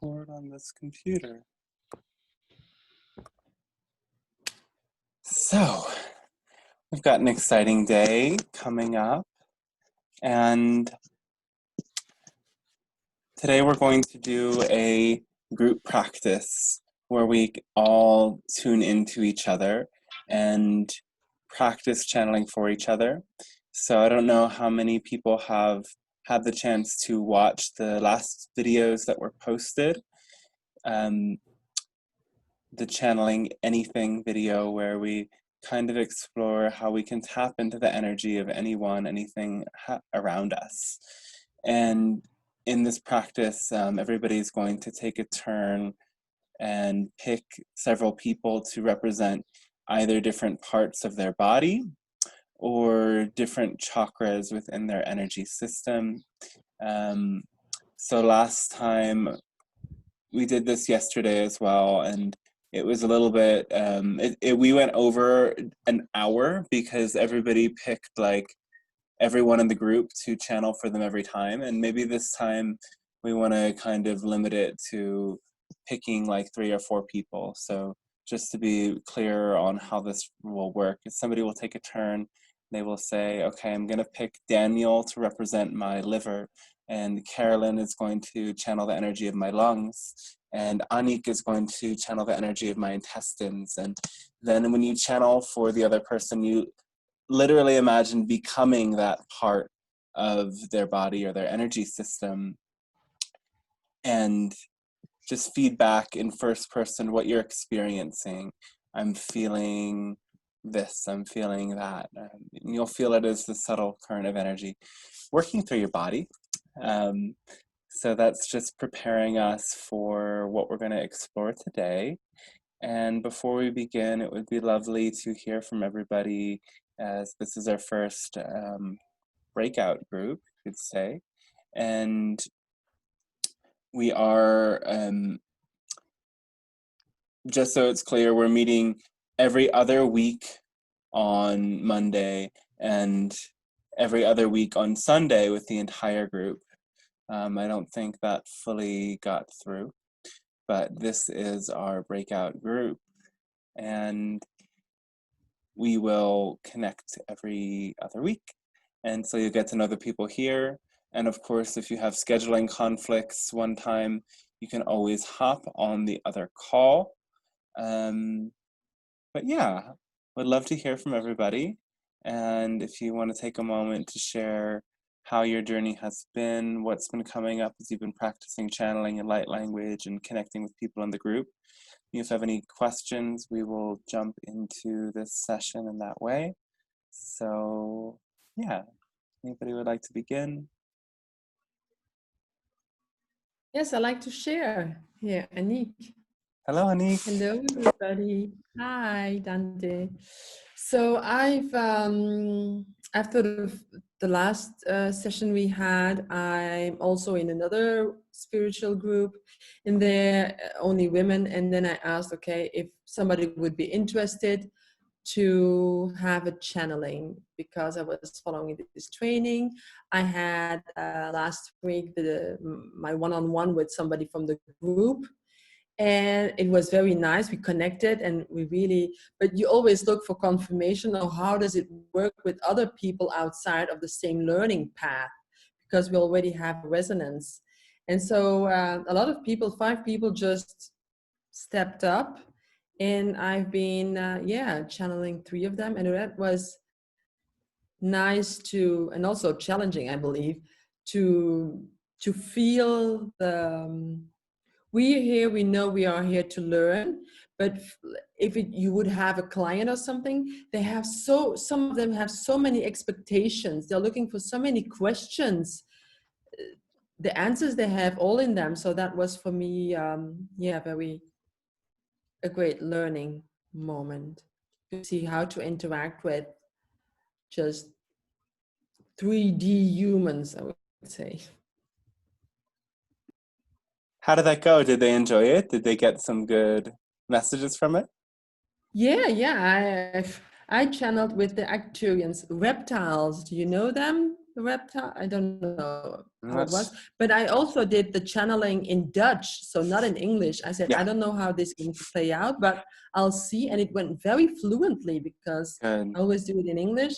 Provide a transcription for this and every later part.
record on this computer. So, we've got an exciting day coming up, and today we're going to do a group practice where we all tune into each other and practice channeling for each other. So I don't know how many people have had the chance to watch the last videos that were posted. The Channeling Anything video, where we kind of explore how we can tap into the energy of anyone, anything around us. And in this practice, everybody's going to take a turn and pick several people to represent either different parts of their body or different chakras within their energy system. So last time, we did this yesterday as well, and it was a little bit, we went over an hour because everybody picked like everyone in the group to channel for them every time. And maybe this time we want to kind of limit it to picking like 3 or 4 people. So just to be clear on how this will work, if somebody will take a turn, they will say, okay, I'm going to pick Daniel to represent my liver, and Carolyn is going to channel the energy of my lungs, and Anik is going to channel the energy of my intestines. And then when you channel for the other person, you literally imagine becoming that part of their body or their energy system, and just feedback in first person what you're experiencing. I'm feeling this, I'm feeling that. And you'll feel it as the subtle current of energy working through your body. So that's just preparing us for what we're going to explore today. And before we begin, it would be lovely to hear from everybody, as this is our first breakout group, you could say. And we are, just so it's clear, we're meeting every other week on Monday and every other week on Sunday with the entire group. I don't think that fully got through, but this is our breakout group, and we will connect every other week. And so you'll get to know the people here. And of course, if you have scheduling conflicts one time, you can always hop on the other call. But yeah, would love to hear from everybody. And if you want to take a moment to share how your journey has been, what's been coming up as you've been practicing channeling and light language and connecting with people in the group. If you have any questions, we will jump into this session in that way. So yeah, anybody would like to begin? Yes, I'd like to share here, Anik. Hello, Anik. Hello, everybody. Hi, Dante. So I've, after the last session we had, I'm also in another spiritual group, and they're only women. And then I asked, okay, if somebody would be interested to have a channeling, because I was following this training. I had last week my one-on-one with somebody from the group, and it was very nice. We connected, and we really, but you always look for confirmation of how does it work with other people outside of the same learning path, because we already have resonance. And so a lot of people, 5 people just stepped up, and I've been channeling 3 of them, and that was nice to, and also challenging, I believe, to feel the we're here, we know we are here to learn, but if you would have a client or something, they have some of them have so many expectations, they're looking for so many questions, the answers they have all in them. So that was for me a great learning moment, to see how to interact with just 3D humans, I would say. How did that go? Did they enjoy it? Did they get some good messages from it? Yeah, I channeled with the Arcturians, reptiles. Do you know them? the reptile. I don't know I'm how not it was, but I also did the channeling in Dutch, so not in English. I said, I yeah, don't know how this is going to play out, but I'll see. And it went very fluently because good. I always do it in English.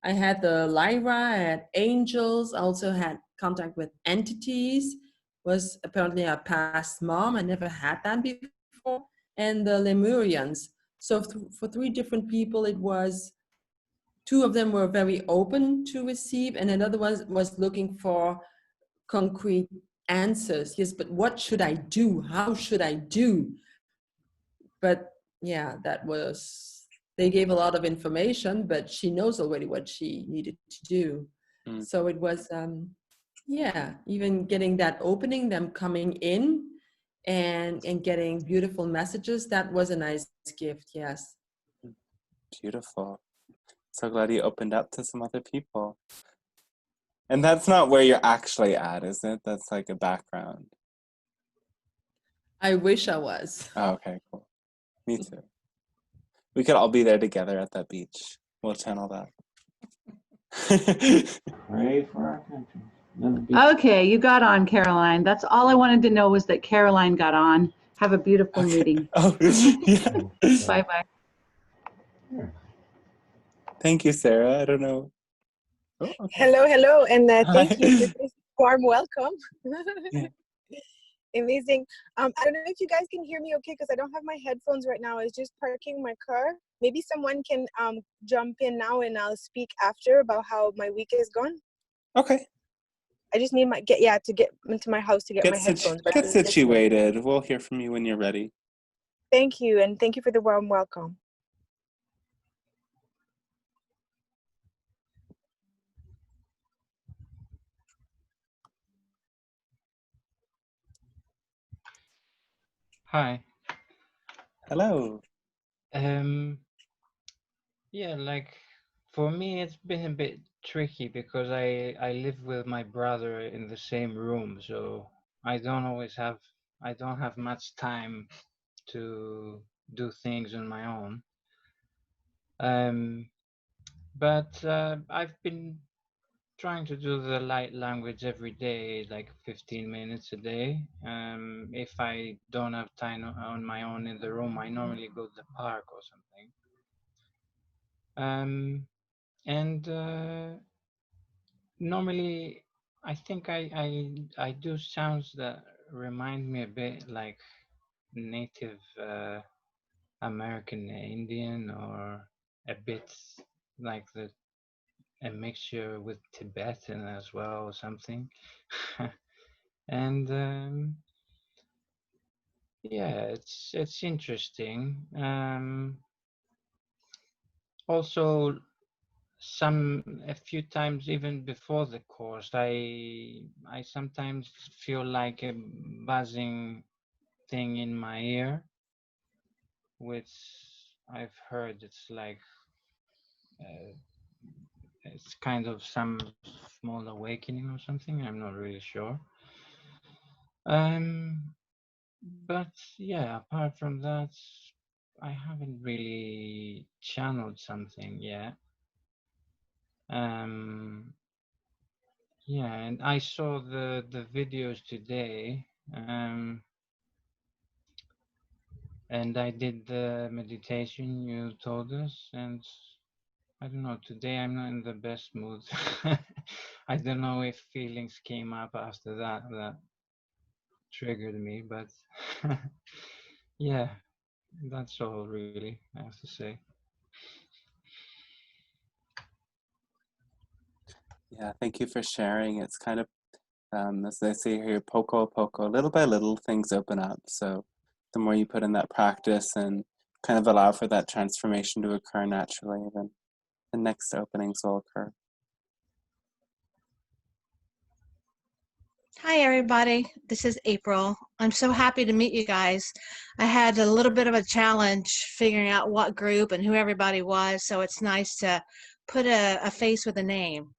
I had the Lyra, I had angels, I also had contact with entities, was apparently a past mom. I never had that before. And the Lemurians. So for three different people, it was two of them were very open to receive, and another one was looking for concrete answers. Yes, but what should I do? How should I do? But yeah, that was, they gave a lot of information, but she knows already what she needed to do. Mm, So it was, yeah, even getting that opening, them coming in and getting beautiful messages, that was a nice gift, yes. beautiful. So glad you opened up to some other people. And that's not where you're actually at, is it? That's like a background. I wish I was. Oh, okay, cool. Me too. We could all be there together at that beach. We'll channel that. Pray for our country. Okay, you got on, Caroline. That's all I wanted to know was that Caroline got on. Have a beautiful Okay. meeting. Oh, yeah. Bye-bye. Thank you, Sarah. I don't know. Oh, okay. Hello, hello, and Hi. thank you for this warm welcome. Yeah. Amazing. I don't know if you guys can hear me okay because I don't have my headphones right now. I was just parking my car. Maybe someone can jump in now and I'll speak after about how my week is gone. Okay. I just need to get into my house to get my headphones. But Get situated. We'll hear from you when you're ready. thank you, and thank you for the warm welcome. Hi. Hello. Yeah, like for me it's been a bit tricky because I live with my brother in the same room, so I don't have much time to do things on my own. But I've been trying to do the light language every day, like 15 minutes a day. If I don't have time on my own in the room, I normally go to the park or something. And normally I think I do sounds that remind me a bit like Native American Indian, or a bit like a mixture with Tibetan as well or something. And yeah, it's interesting. Also, a few times even before the course, I sometimes feel like a buzzing thing in my ear, which I've heard it's like it's kind of some small awakening or something. I'm not really sure. But yeah, apart from that, I haven't really channeled something yet. Yeah, and I saw the videos today, and I did the meditation you told us, and I don't know, today I'm not in the best mood. I don't know if feelings came up after that triggered me, but yeah, that's all really I have to say. Yeah, thank you for sharing. It's kind of, as they say here, poco a poco, little by little, things open up. So the more you put in that practice and kind of allow for that transformation to occur naturally, then the next openings will occur. Hi, everybody. This is April. I'm so happy to meet you guys. I had a little bit of a challenge figuring out what group and who everybody was, so it's nice to put a face with a name.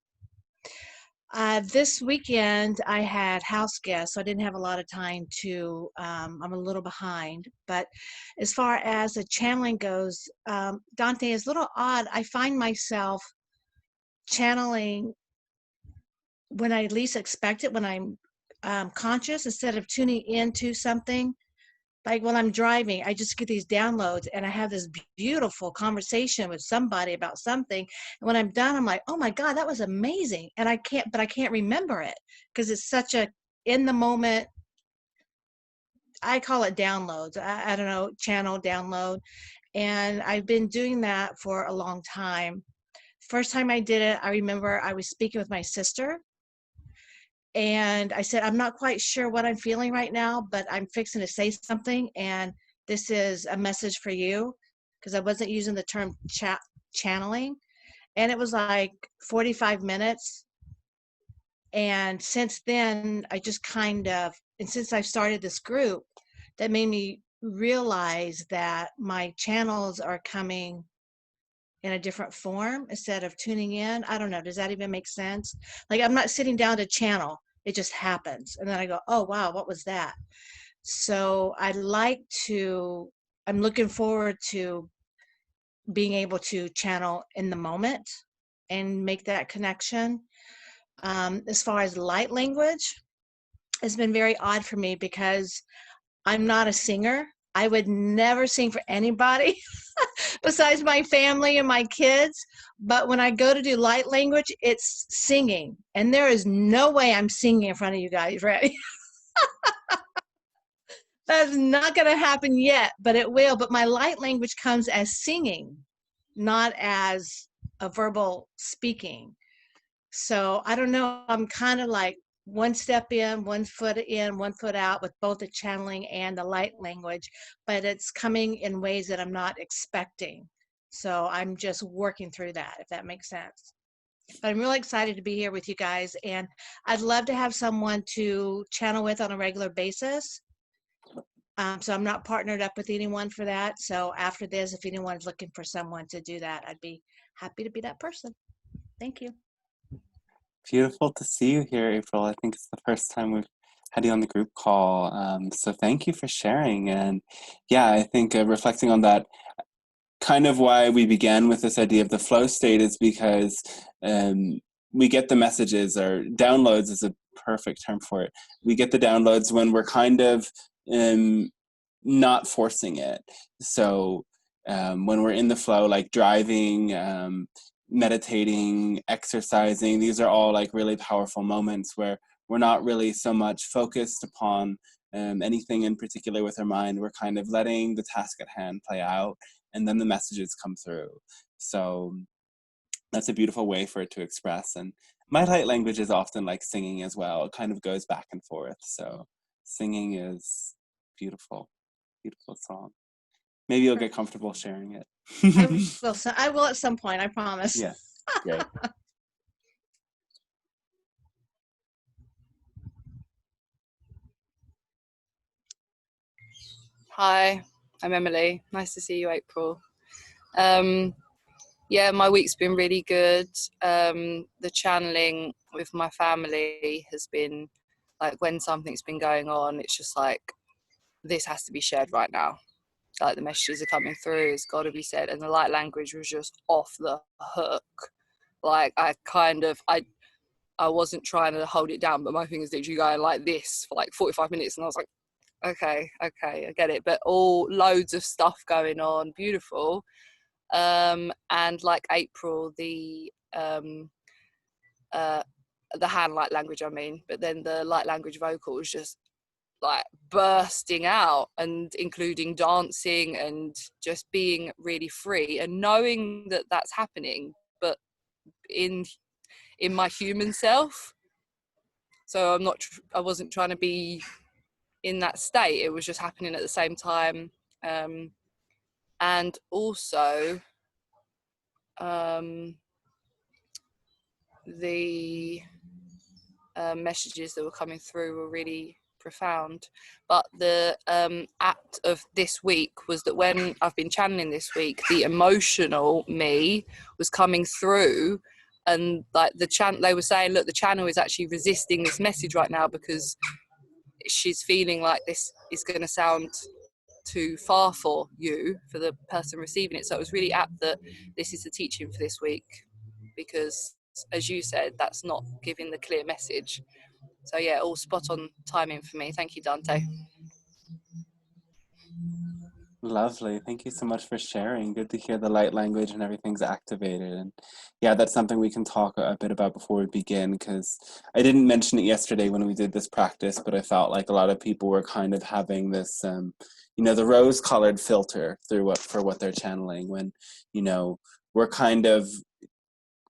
This weekend, I had house guests, so I didn't have a lot of time to, I'm a little behind. But as far as the channeling goes, Dante, is a little odd. I find myself channeling when I least expect it, when I'm conscious, instead of tuning into something. Like when I'm driving, I just get these downloads and I have this beautiful conversation with somebody about something. And when I'm done, I'm like, oh my God, that was amazing. And I can't remember it because it's such a in the moment. I call it downloads. I don't know, channel download. And I've been doing that for a long time. First time I did it, I remember I was speaking with my sister. And I said, I'm not quite sure what I'm feeling right now, but I'm fixing to say something. And this is a message for you, because I wasn't using the term channeling. And it was like 45 minutes. And since then, I just kind of, and since I've started this group, that made me realize that my channels are coming in a different form instead of tuning in. I don't know. Does that even make sense? Like I'm not sitting down to channel. It just happens. And then I go, oh, wow, what was that? So I'm looking forward to being able to channel in the moment and make that connection. As far as light language, it's been very odd for me because I'm not a singer. I would never sing for anybody besides my family and my kids. But when I go to do light language, it's singing. And there is no way I'm singing in front of you guys, right? That's not going to happen yet, but it will. But my light language comes as singing, not as a verbal speaking. So I don't know. I'm kind of like one step in, 1 foot in, 1 foot out with both the channeling and the light language, but it's coming in ways that I'm not expecting. So I'm just working through that, if that makes sense. But I'm really excited to be here with you guys, and I'd love to have someone to channel with on a regular basis. So I'm not partnered up with anyone for that. So after this, if anyone's looking for someone to do that, I'd be happy to be that person. Thank you. Beautiful to see you here, April. I think it's the first time we've had you on the group call. So thank you for sharing. And yeah, I think reflecting on that, kind of why we began with this idea of the flow state is because we get the messages, or downloads is a perfect term for it. We get the downloads when we're kind of not forcing it. So when we're in the flow, like driving, meditating, exercising, these are all like really powerful moments where we're not really so much focused upon anything in particular with our mind. We're kind of letting the task at hand play out, and then the messages come through. So that's a beautiful way for it to express. And my light language is often like singing as well. It kind of goes back and forth. So singing is beautiful, beautiful song. Maybe you'll get comfortable sharing it. I will at some point, I promise. Yeah, great. Hi, I'm Emily. Nice to see you, April. Yeah, my week's been really good. The channeling with my family has been like, when something's been going on, it's just like, this has to be shared right now. Like the messages are coming through, it's got to be said. And the light language was just off the hook. Like I wasn't trying to hold it down, but my thing is literally going like this for like 45 minutes. And I was like, okay, I get it. But all loads of stuff going on, beautiful. And like April, the hand light language, I mean, but then the light language vocal was just like bursting out, and including dancing and just being really free and knowing that that's happening, but in my human self. So I wasn't trying to be in that state. It was just happening at the same time. And also the messages that were coming through were really profound. But the act of this week was that when I've been channeling this week, the emotional me was coming through, and like they were saying, look, the channel is actually resisting this message right now because she's feeling like this is going to sound too far for the person receiving it. So it was really apt that this is the teaching for this week, because as you said, that's not giving the clear message. So yeah, all spot on timing for me. Thank you, Dante. Lovely. Thank you so much for sharing. Good to hear the light language and everything's activated. And yeah, that's something we can talk a bit about before we begin, because I didn't mention it yesterday when we did this practice, but I felt like a lot of people were kind of having this, the rose-colored filter through for what they're channeling, when, we're kind of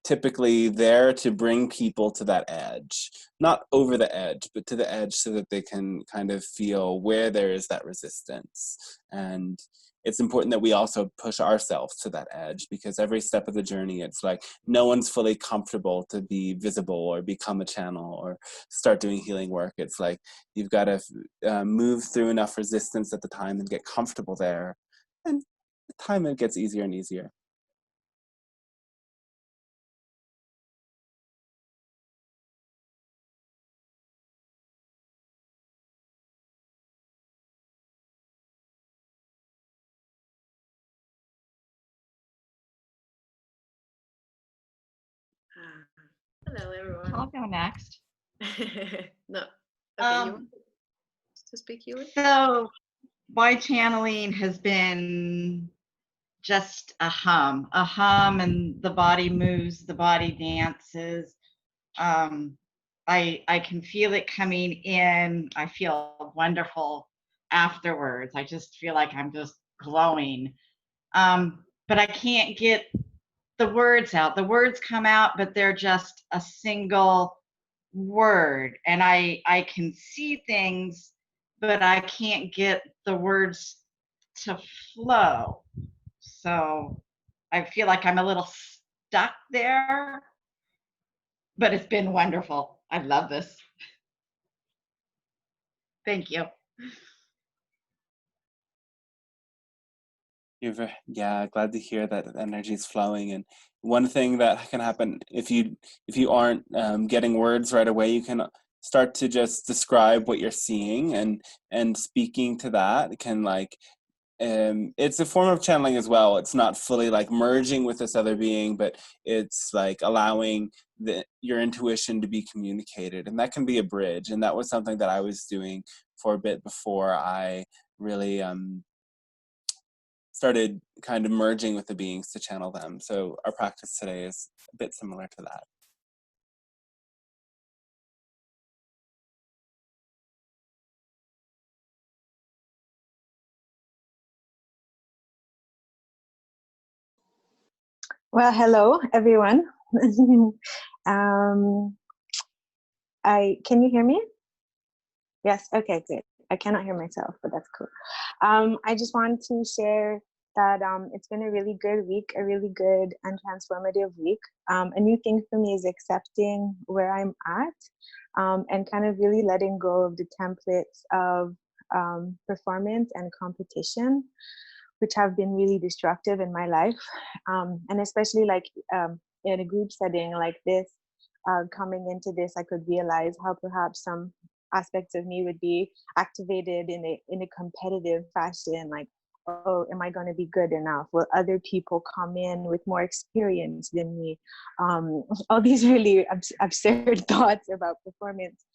typically there to bring people to that edge, not over the edge, but to the edge, so that they can kind of feel where there is that resistance. And it's important that we also push ourselves to that edge, because every step of the journey, it's like no one's fully comfortable to be visible or become a channel or start doing healing work. It's like you've got to move through enough resistance at the time and get comfortable there. And with time, it gets easier and easier. Hello, everyone. I'll go next. No. Okay, you want to speak, Yuli? So my channeling has been just a hum, and the body moves, the body dances. I can feel it coming in. I feel wonderful afterwards. I just feel like I'm just glowing. But I can't get the words out. The words come out, but they're just a single word. And I can see things, but I can't get the words to flow. So I feel like I'm a little stuck there, but it's been wonderful. I love this. Thank you. Yeah, glad to hear that energy is flowing. And one thing that can happen if you aren't getting words right away, you can start to just describe what you're seeing, and speaking to that can it's a form of channeling as well. It's not fully like merging with this other being, but it's like allowing your intuition to be communicated, and that can be a bridge. And that was something that I was doing for a bit before I really started kind of merging with the beings to channel them. So our practice today is a bit similar to that. Well, hello, everyone. Can you hear me? Yes, okay, good. I cannot hear myself, but that's cool. I just want to share that it's been a really good week, a really good and transformative week. A new thing for me is accepting where I'm at, and kind of really letting go of the templates of performance and competition, which have been really destructive in my life. And especially in a group setting like this, coming into this, I could realize how perhaps some aspects of me would be activated in a competitive fashion, like, oh, am I going to be good enough? Will other people come in with more experience than me? All these really absurd thoughts about performance.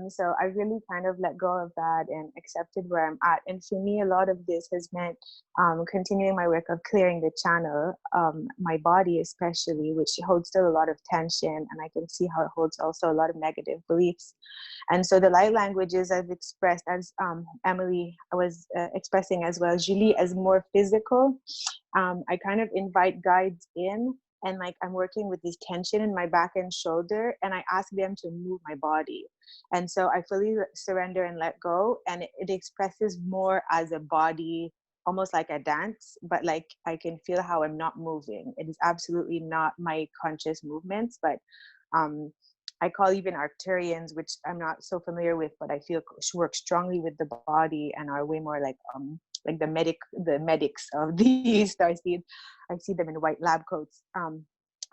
So I really kind of let go of that and accepted where I'm at. And for me, a lot of this has meant continuing my work of clearing the channel, my body especially, which holds still a lot of tension, and I can see how it holds also a lot of negative beliefs. And so the light languages I've expressed, as Emily was expressing as well, Julie, as more physical. I kind of invite guides in, and like I'm working with this tension in my back and shoulder, and I ask them to move my body. And so I fully surrender and let go, and it expresses more as a body, almost like a dance, but like I can feel how I'm not moving. It is absolutely not my conscious movements, but I call even Arcturians, which I'm not so familiar with, but I feel work strongly with the body and are way more like the medics of the starseed. I see them in white lab coats.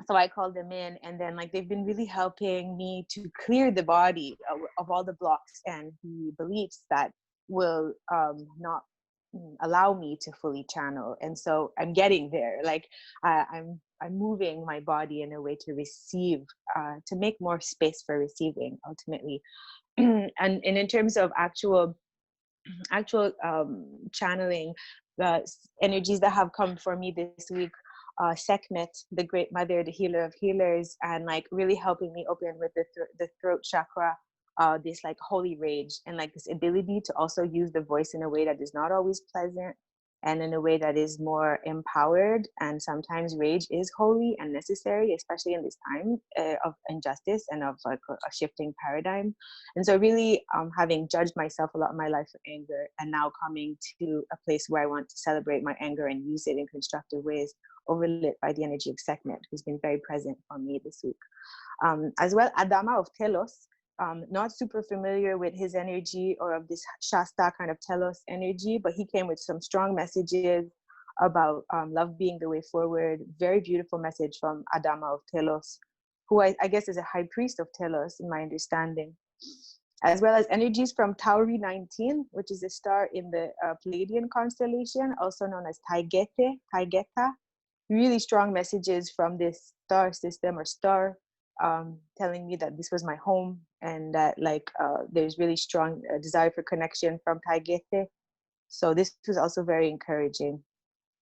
So I call them in, and then like they've been really helping me to clear the body of all the blocks and the beliefs that will not allow me to fully channel. And so I'm getting there. Like I'm I'm moving my body in a way to receive, to make more space for receiving ultimately. And in terms of actual channeling, the energies that have come for me this week, Sekhmet, the great mother, the healer of healers, and like really helping me open with the throat chakra, this like holy rage, and like this ability to also use the voice in a way that is not always pleasant and in a way that is more empowered. And sometimes rage is holy and necessary, especially in this time of injustice and of like a shifting paradigm. And so really having judged myself a lot in my life for anger, and now coming to a place where I want to celebrate my anger and use it in constructive ways, overlit by the energy of Sekhmet, who's been very present for me this week. As well, Adama of Telos, not super familiar with his energy or of this Shasta kind of Telos energy, but he came with some strong messages about love being the way forward. Very beautiful message from Adama of Telos, who I guess is a high priest of Telos in my understanding. As well as energies from Tauri 19, which is a star in the Pleiadian constellation, also known as Taygeta. Really strong messages from this star system or star, telling me that this was my home, and that like there's really strong desire for connection from Taygete. So this was also very encouraging.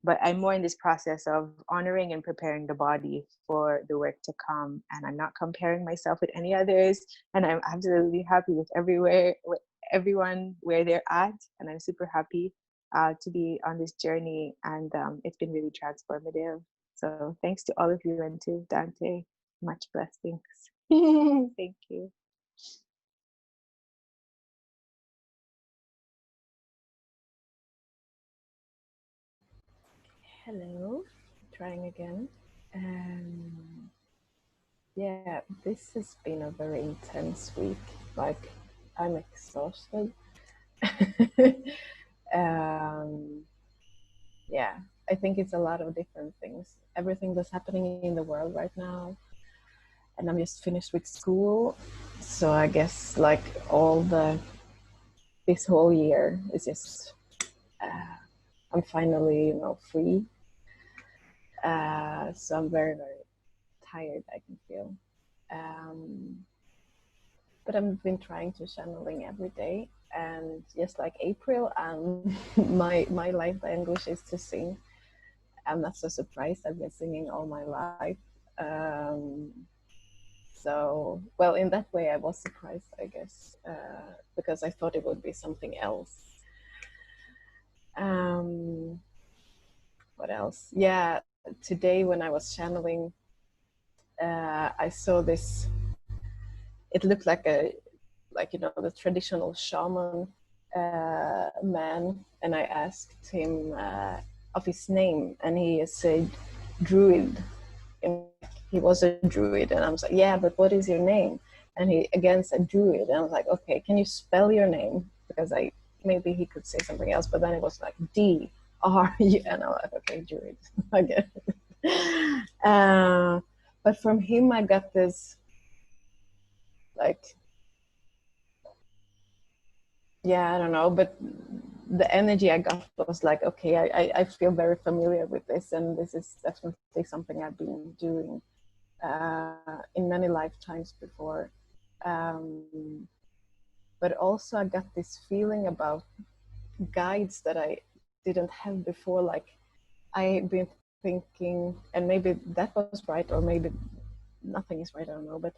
But I'm more in this process of honoring and preparing the body for the work to come, and I'm not comparing myself with any others, and I'm absolutely happy with everyone where they're at, and I'm super happy to be on this journey, and it's been really transformative. So thanks to all of you, and to Dante, much blessings. Thank you. Hello, trying again. Yeah, this has been a very intense week. Like, I'm exhausted. Yeah, I think it's a lot of different things. Everything that's happening in the world right now. And I'm just finished with school. So I guess like this whole year is just, I'm finally, free. So I'm very, very tired, I can feel. But I've been trying to channeling every day, and just like April, my life language is to sing. I'm not so surprised. I've been singing all my life. So, well, in that way, I was surprised, I guess, because I thought it would be something else. What else? Yeah, today when I was channeling, I saw this. It looked like the traditional shaman man, and I asked him of his name, and he said druid. And he was a druid, and I was like, yeah, but what is your name? And he again said druid, and I was like, okay, can you spell your name? Because maybe he could say something else, but then it was like D-R-U, and I'm like, okay, druid. I get it. But from him, I got this, like, yeah, I don't know, but the energy I got was like, okay, I feel very familiar with this, and this is definitely something I've been doing in many lifetimes before. But also I got this feeling about guides that I didn't have before. Like, I've been thinking, and maybe that was right, or maybe nothing is right, I don't know, but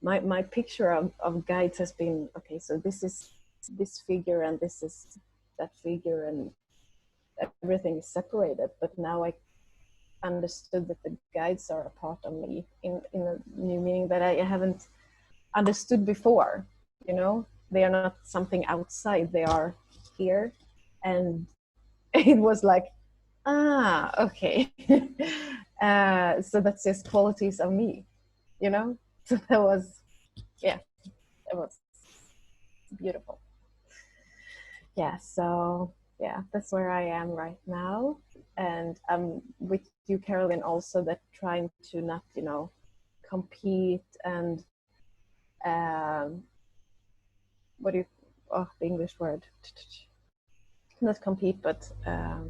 my picture of guides has been, okay, so this is this figure, and this is that figure, and everything is separated. But now I understood that the guides are a part of me in a new meaning that I haven't understood before. They are not something outside, they are here. And it was like, okay. So that's just qualities of me, so that was, yeah, it was beautiful. Yeah, so yeah, that's where I am right now. And I'm with you, Carolyn, also, that trying to not, compete and what do you, the English word, not compete, but yeah,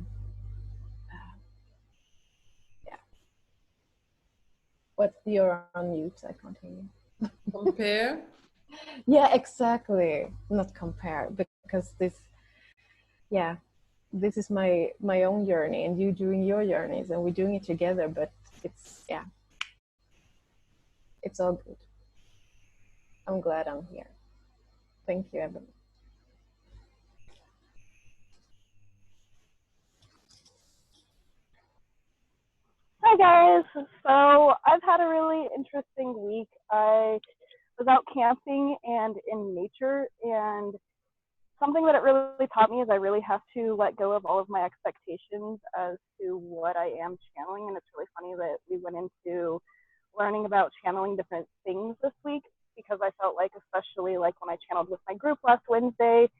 But you're on mute, I can't hear you. Compare? Yeah, exactly. Not compare, because this is my own journey, and you doing your journeys, and we're doing it together, but it's all good. I'm glad I'm here. Thank you, Evan. Hi guys. So I've had a really interesting week. I was out camping and in nature, and something that it really taught me is I really have to let go of all of my expectations as to what I am channeling. And it's really funny that we went into learning about channeling different things this week, because I felt like, especially like when I channeled with my group last Wednesday,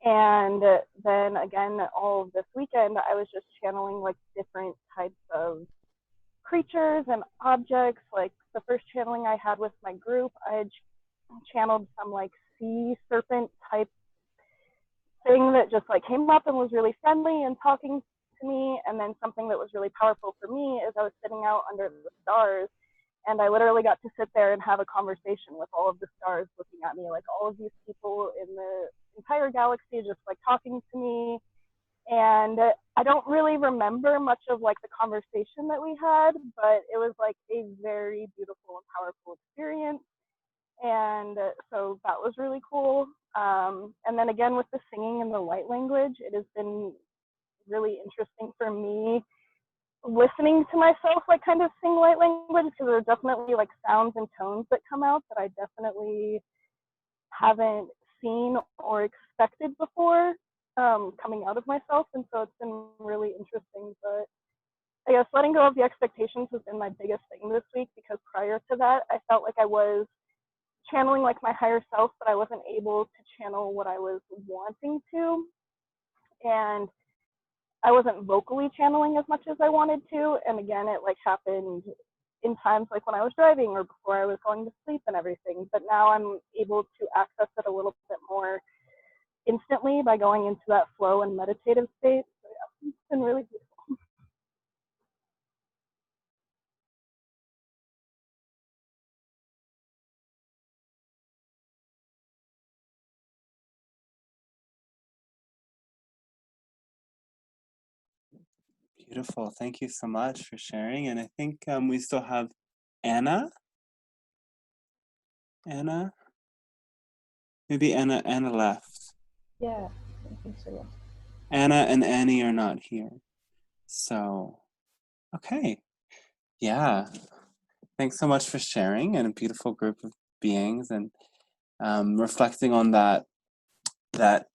and then again all of this weekend, I was just channeling like different types of creatures and objects. Like the first channeling I had with my group, I had channeled some like sea serpent type thing that just like came up and was really friendly and talking to me. And then something that was really powerful for me is I was sitting out under the stars, and I literally got to sit there and have a conversation with all of the stars looking at me, like all of these people in the entire galaxy just like talking to me. And I don't really remember much of like the conversation that we had, but it was like a very beautiful and powerful experience. And so that was really cool. And then again, with the singing and the light language, it has been really interesting for me listening to myself like kind of sing light language, because there are definitely like sounds and tones that come out that I definitely haven't seen or expected before coming out of myself. And so it's been really interesting. But I guess letting go of the expectations has been my biggest thing this week, because prior to that, I felt like I was channeling like my higher self, but I wasn't able to channel what I was wanting to. And I wasn't vocally channeling as much as I wanted to. And again, it like happened in times like when I was driving or before I was going to sleep and everything. But now I'm able to access it a little bit more instantly by going into that flow and meditative state. So yeah, it's been really beautiful. Beautiful. Thank you so much for sharing. And I think we still have Anna. Anna? Maybe Anna left. Yeah, I think so, yeah. Anna and Annie are not here. So, okay. Yeah. Thanks so much for sharing, and a beautiful group of beings, and reflecting on that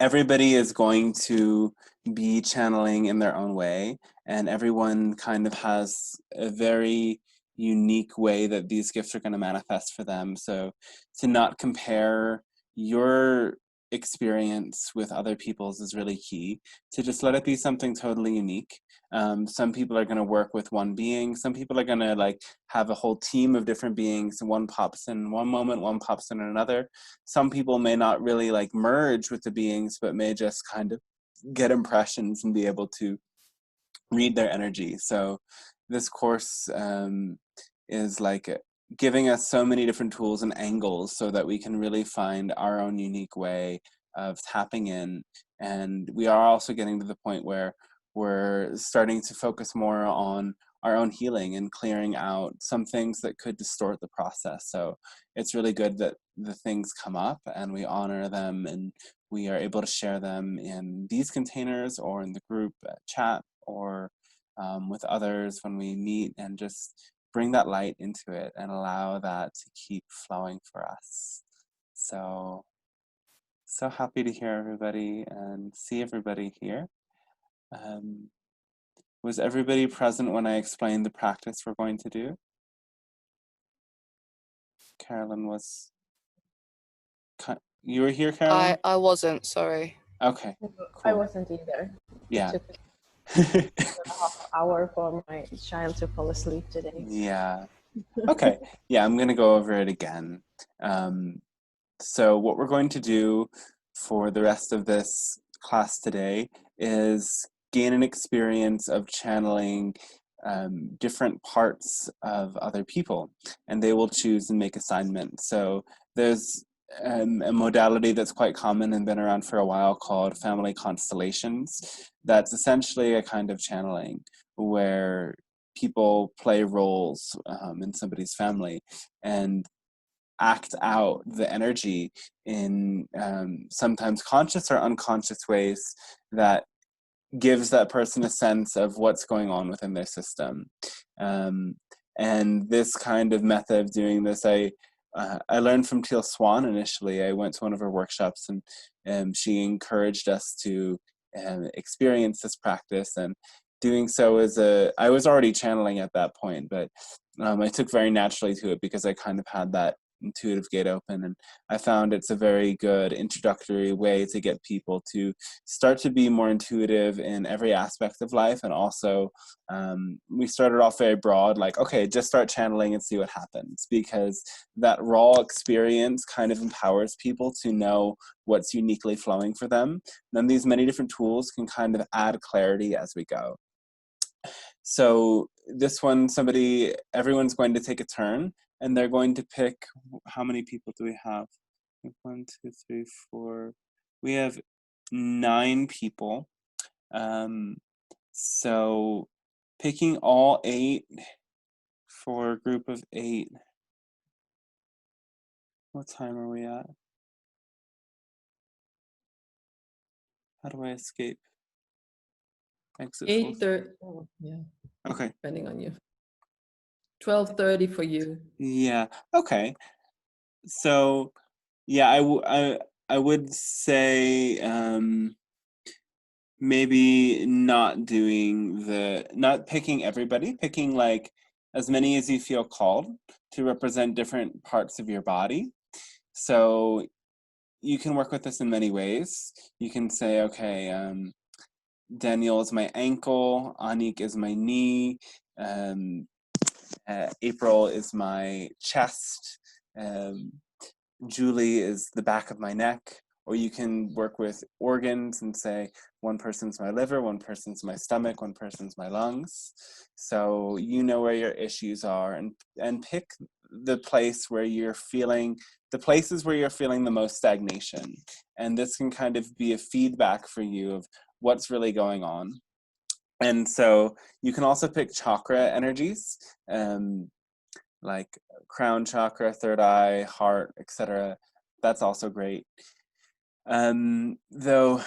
everybody is going to be channeling in their own way, and everyone kind of has a very unique way that these gifts are going to manifest for them. So to not compare your experience with other people's is really key. To just let it be something totally unique. Some people are going to work with one being. Some people are going to like have a whole team of different beings. One pops in one moment, one pops in another. Some people may not really like merge with the beings, but may just kind of get impressions and be able to read their energy. So this course is like giving us so many different tools and angles so that we can really find our own unique way of tapping in. And we are also getting to the point where we're starting to focus more on our own healing and clearing out some things that could distort the process. So it's really good that the things come up and we honor them, and we are able to share them in these containers or in the group chat or with others when we meet, and just bring that light into it and allow that to keep flowing for us. So happy to hear everybody and see everybody here. Was everybody present when I explained the practice we're going to do? Carolyn was... You were here, Carolyn? I wasn't, sorry. Okay. I Cool. wasn't either. Yeah. It took a half hour for my child to fall asleep today. Yeah. Okay. Yeah, I'm going to go over it again. So what we're going to do for the rest of this class today is gain an experience of channeling different parts of other people, and they will choose and make assignments. So there's a modality that's quite common and been around for a while called family constellations. That's essentially a kind of channeling where people play roles in somebody's family and act out the energy in sometimes conscious or unconscious ways that gives that person a sense of what's going on within their system. And this kind of method of doing this, I learned from Teal Swan initially. I went to one of her workshops, and she encouraged us to experience this practice. And doing so I was already channeling at that point, but I took very naturally to it because I kind of had that intuitive gate open, and I found it's a very good introductory way to get people to start to be more intuitive in every aspect of life. And also we started off very broad, like, okay, just start channeling and see what happens, because that raw experience kind of empowers people to know what's uniquely flowing for them. And then these many different tools can kind of add clarity as we go. So this one, everyone's going to take a turn, and they're going to pick, how many people do we have? 1, 2, 3, 4. We have 9 people. So picking all 8 for a group of 8. What time are we at? How do I escape? Exit 8:30. Oh, yeah. Okay. Depending on you. 12:30 for you. Yeah. Okay. So, yeah, I would say maybe not picking everybody, picking like as many as you feel called to represent different parts of your body. So you can work with this in many ways. You can say, okay, Daniel is my ankle, Anik is my knee, April is my chest, Julie is the back of my neck. Or you can work with organs and say, one person's my liver, one person's my stomach, one person's my lungs. So you know where your issues are, and pick the places where you're feeling the most stagnation. And this can kind of be a feedback for you of what's really going on. And so you can also pick chakra energies, like crown chakra, third eye, heart, etc. That's also great. Though,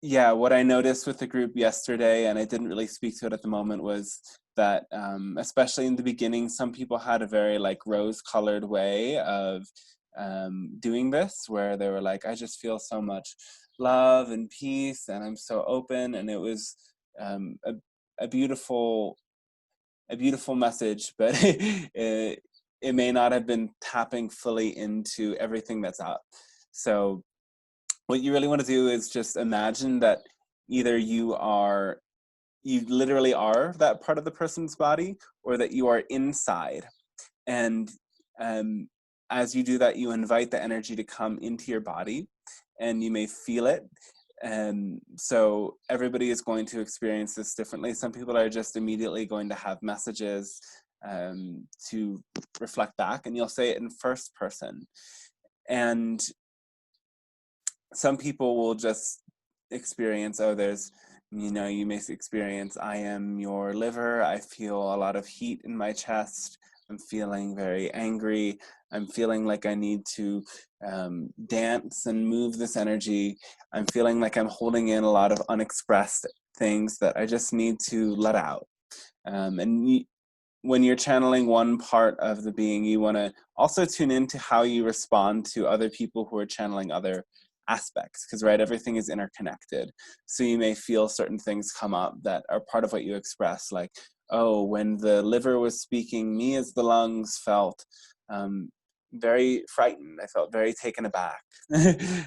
yeah, what I noticed with the group yesterday, and I didn't really speak to it at the moment, was that especially in the beginning, some people had a very like rose-colored way of doing this, where they were like, I just feel so much love and peace, and I'm so open. And it was a beautiful message, but it may not have been tapping fully into everything that's up. So what you really want to do is just imagine that either you literally are that part of the person's body, or that you are inside. And as you do that, you invite the energy to come into your body, and you may feel it. And so everybody is going to experience this differently. Some people are just immediately going to have messages to reflect back, and you'll say it in first person. And some people will just experience, you may experience, I am your liver, I feel a lot of heat in my chest, I'm feeling very angry, I'm feeling like I need to dance and move this energy, I'm feeling like I'm holding in a lot of unexpressed things that I just need to let out. When you're channeling one part of the being, you want to also tune into how you respond to other people who are channeling other aspects, because everything is interconnected. So you may feel certain things come up that are part of what you express, like, oh, when the liver was speaking, me as the lungs felt very frightened, I felt very taken aback.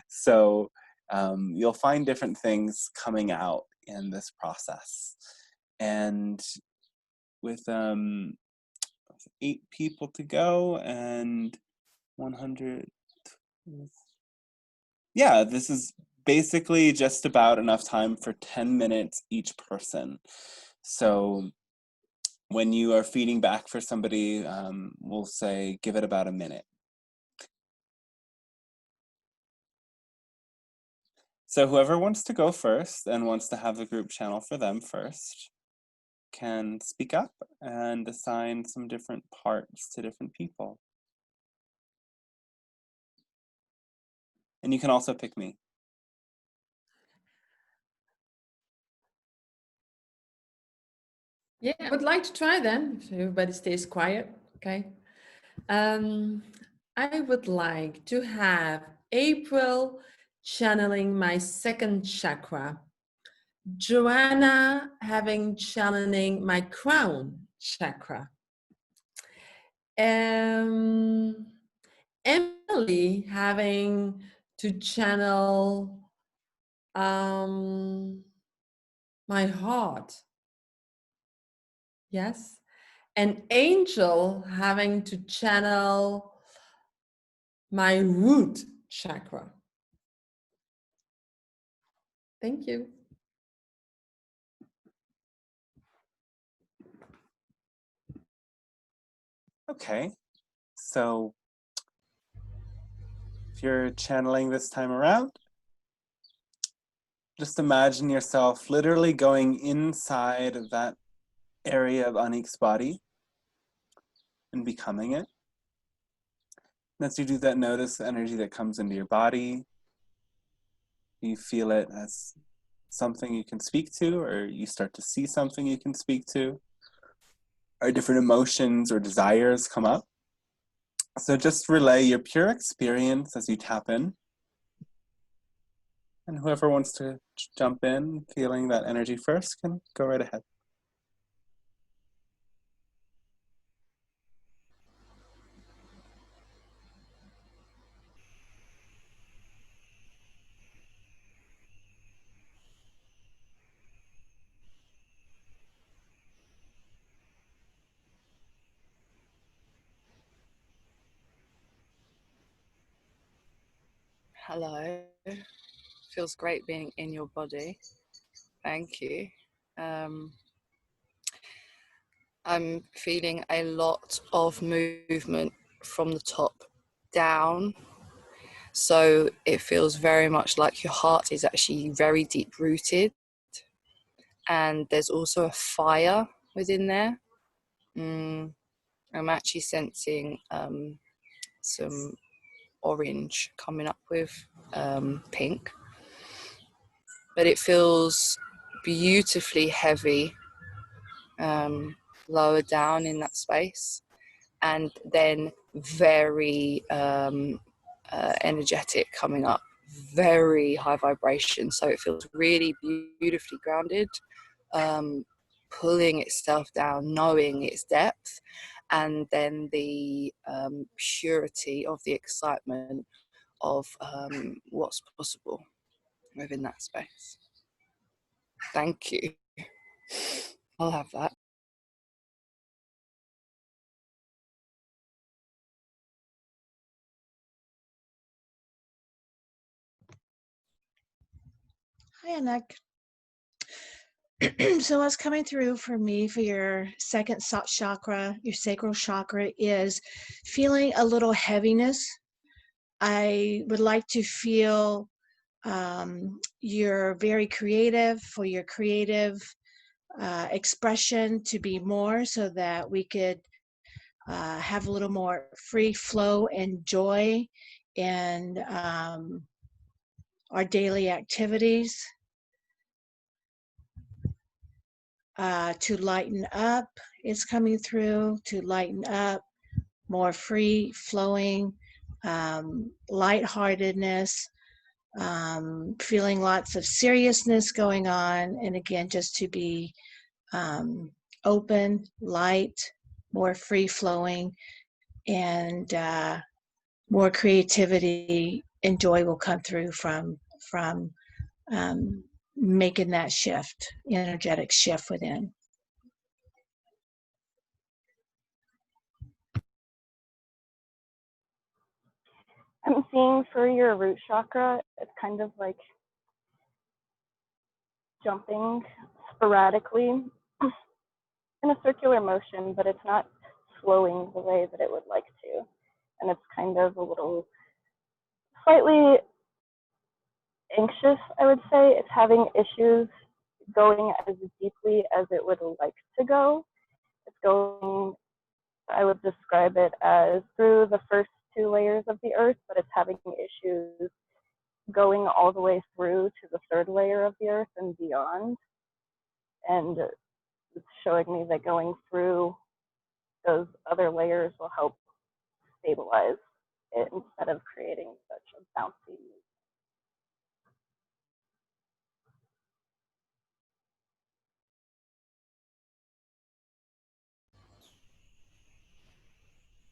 So you'll find different things coming out in this process. And with 8 people to go and 100, yeah, this is basically just about enough time for 10 minutes each person. So When you are feeding back for somebody, we'll say, give it about a minute. So whoever wants to go first and wants to have the group channel for them first can speak up and assign some different parts to different people. And you can also pick me. Yeah, I would like to try then, if everybody stays quiet, okay? I would like to have April channeling my second chakra, Joanna channeling my crown chakra, Emily having to channel my heart. Yes. And Angel having to channel my root chakra. Thank you. Okay, so if you're channeling this time around, just imagine yourself literally going inside of that area of Anik's body and becoming it. And as you do that, notice the energy that comes into your body. You feel it as something you can speak to, or you start to see something you can speak to, or different emotions or desires come up. So just relay your pure experience as you tap in. And whoever wants to jump in, feeling that energy first, can go right ahead. Hello. Feels great being in your body. Thank you. I'm feeling a lot of movement from the top down. So it feels very much like your heart is actually very deep rooted. And there's also a fire within there. I'm actually sensing some orange coming up with pink. But it feels beautifully heavy lower down in that space, and then very energetic coming up, very high vibration. So it feels really beautifully grounded, pulling itself down, knowing its depth, and then the purity of the excitement of what's possible within that space. Thank you. I'll have that. Hi, Anik. So what's coming through for me for your second chakra, your sacral chakra, is feeling a little heaviness. I would like to feel you're very creative, for your creative expression to be more, so that we could have a little more free flow and joy in our daily activities. To lighten up, it's coming through, to lighten up, more free flowing, lightheartedness, feeling lots of seriousness going on, and again, just to be open, light, more free flowing, and more creativity and joy will come through from making that shift, energetic shift within. I'm seeing for your root chakra, it's kind of like jumping sporadically. And in a circular motion, but it's not flowing the way that it would like to. And it's kind of a little slightly anxious, I would say. It's having issues going as deeply as it would like to go. It's going, I would describe it as through the first 2 layers of the earth, but it's having issues going all the way through to the 3rd layer of the earth and beyond. And it's showing me that going through those other layers will help stabilize it instead of creating such a bouncy movement.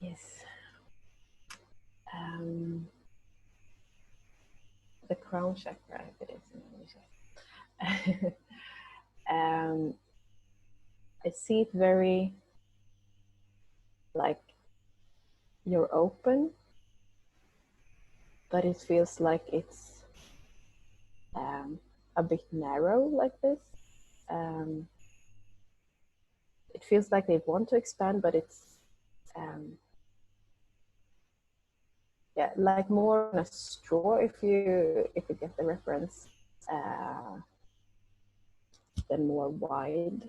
Yes. The crown chakra, if it is in English. I see it very like you're open, but it feels like it's a bit narrow like this. It feels like they want to expand, but it's yeah, like more on a straw, if you get the reference, than more wide.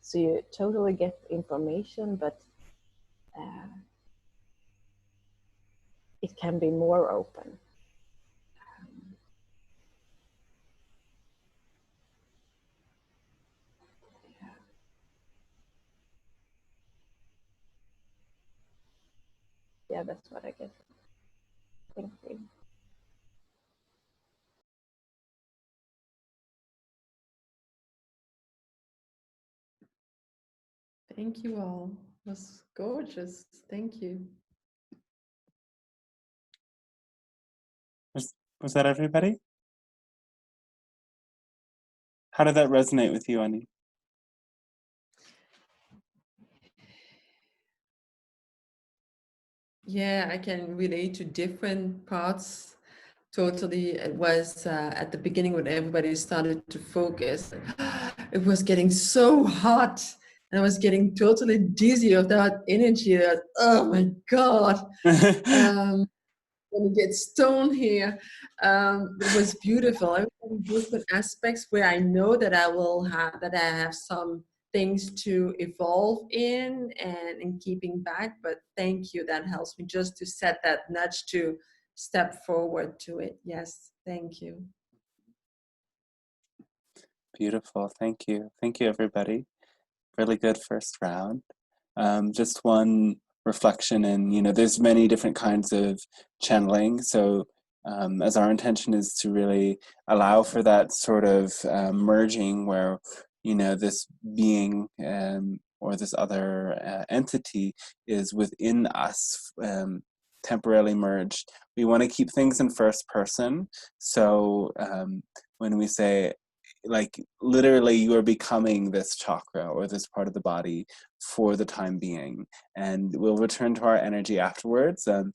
So you totally get information, but it can be more open. Yeah, that's what I get. Thank you. Thank you all. It was gorgeous. Thank you. Was that everybody? How did that resonate with you, Ani? Yeah, I can relate to different parts. Totally. It was at the beginning when everybody started to focus. It was getting so hot, and I was getting totally dizzy of that energy. That, oh my God. When it gets stoned here, it was beautiful. I have different aspects where I know that I have some things to evolve in and in keeping back. But thank you, that helps me just to set that nudge to step forward to it. Yes, thank you. Beautiful. Thank you. Thank you, everybody. Really good first round. Just one reflection, and there's many different kinds of channeling. So as our intention is to really allow for that sort of merging where this being or this other entity is within us, temporarily merged. We want to keep things in first person. So when we say, like, literally you are becoming this chakra or this part of the body for the time being, and we'll return to our energy afterwards, and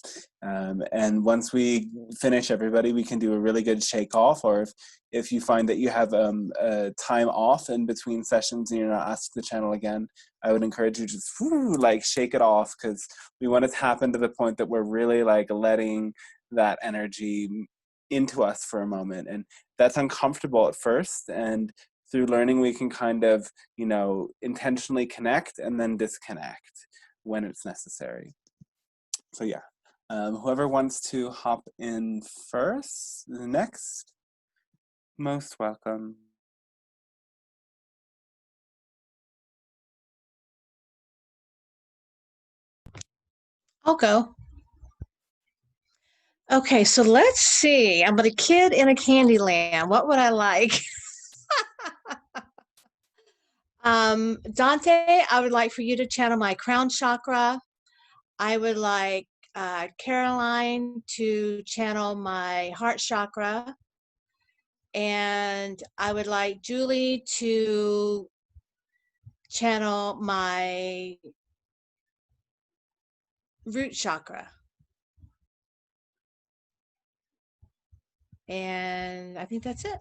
once we finish, everybody, we can do a really good shake off, or if you find that you have time off in between sessions and you're not asked to channel again, I would encourage you to just like shake it off, because we want to tap into the point that we're really like letting that energy into us for a moment. And that's uncomfortable at first, and through learning we can kind of intentionally connect and then disconnect when it's necessary. So yeah, whoever wants to hop in first, next, most welcome. I'll go. Okay, so let's see. I'm a kid in a candy land. What would I like? Dante, I would like for you to channel my crown chakra. I would like Caroline to channel my heart chakra. And I would like Julie to channel my root chakra. And I think that's it.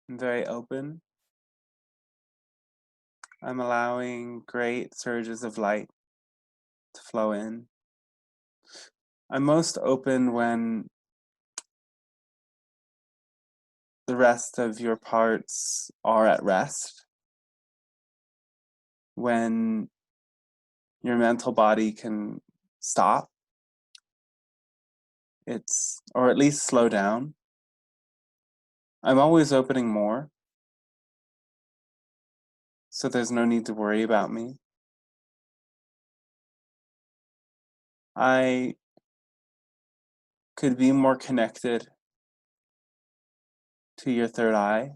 I'm very open. I'm allowing great surges of light to flow in. I'm most open when the rest of your parts are at rest, when your mental body can stop, or at least slow down. I'm always opening more, so there's no need to worry about me. I could be more connected to your third eye.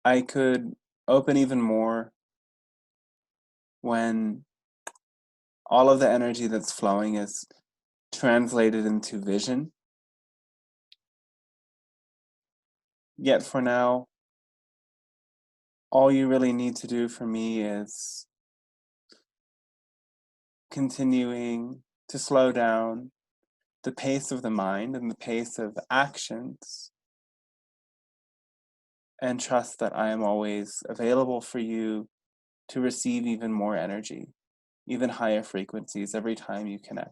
I could open even more when all of the energy that's flowing is translated into vision. Yet for now, all you really need to do for me is continuing to slow down the pace of the mind and the pace of actions, and trust that I am always available for you to receive even more energy, even higher frequencies every time you connect.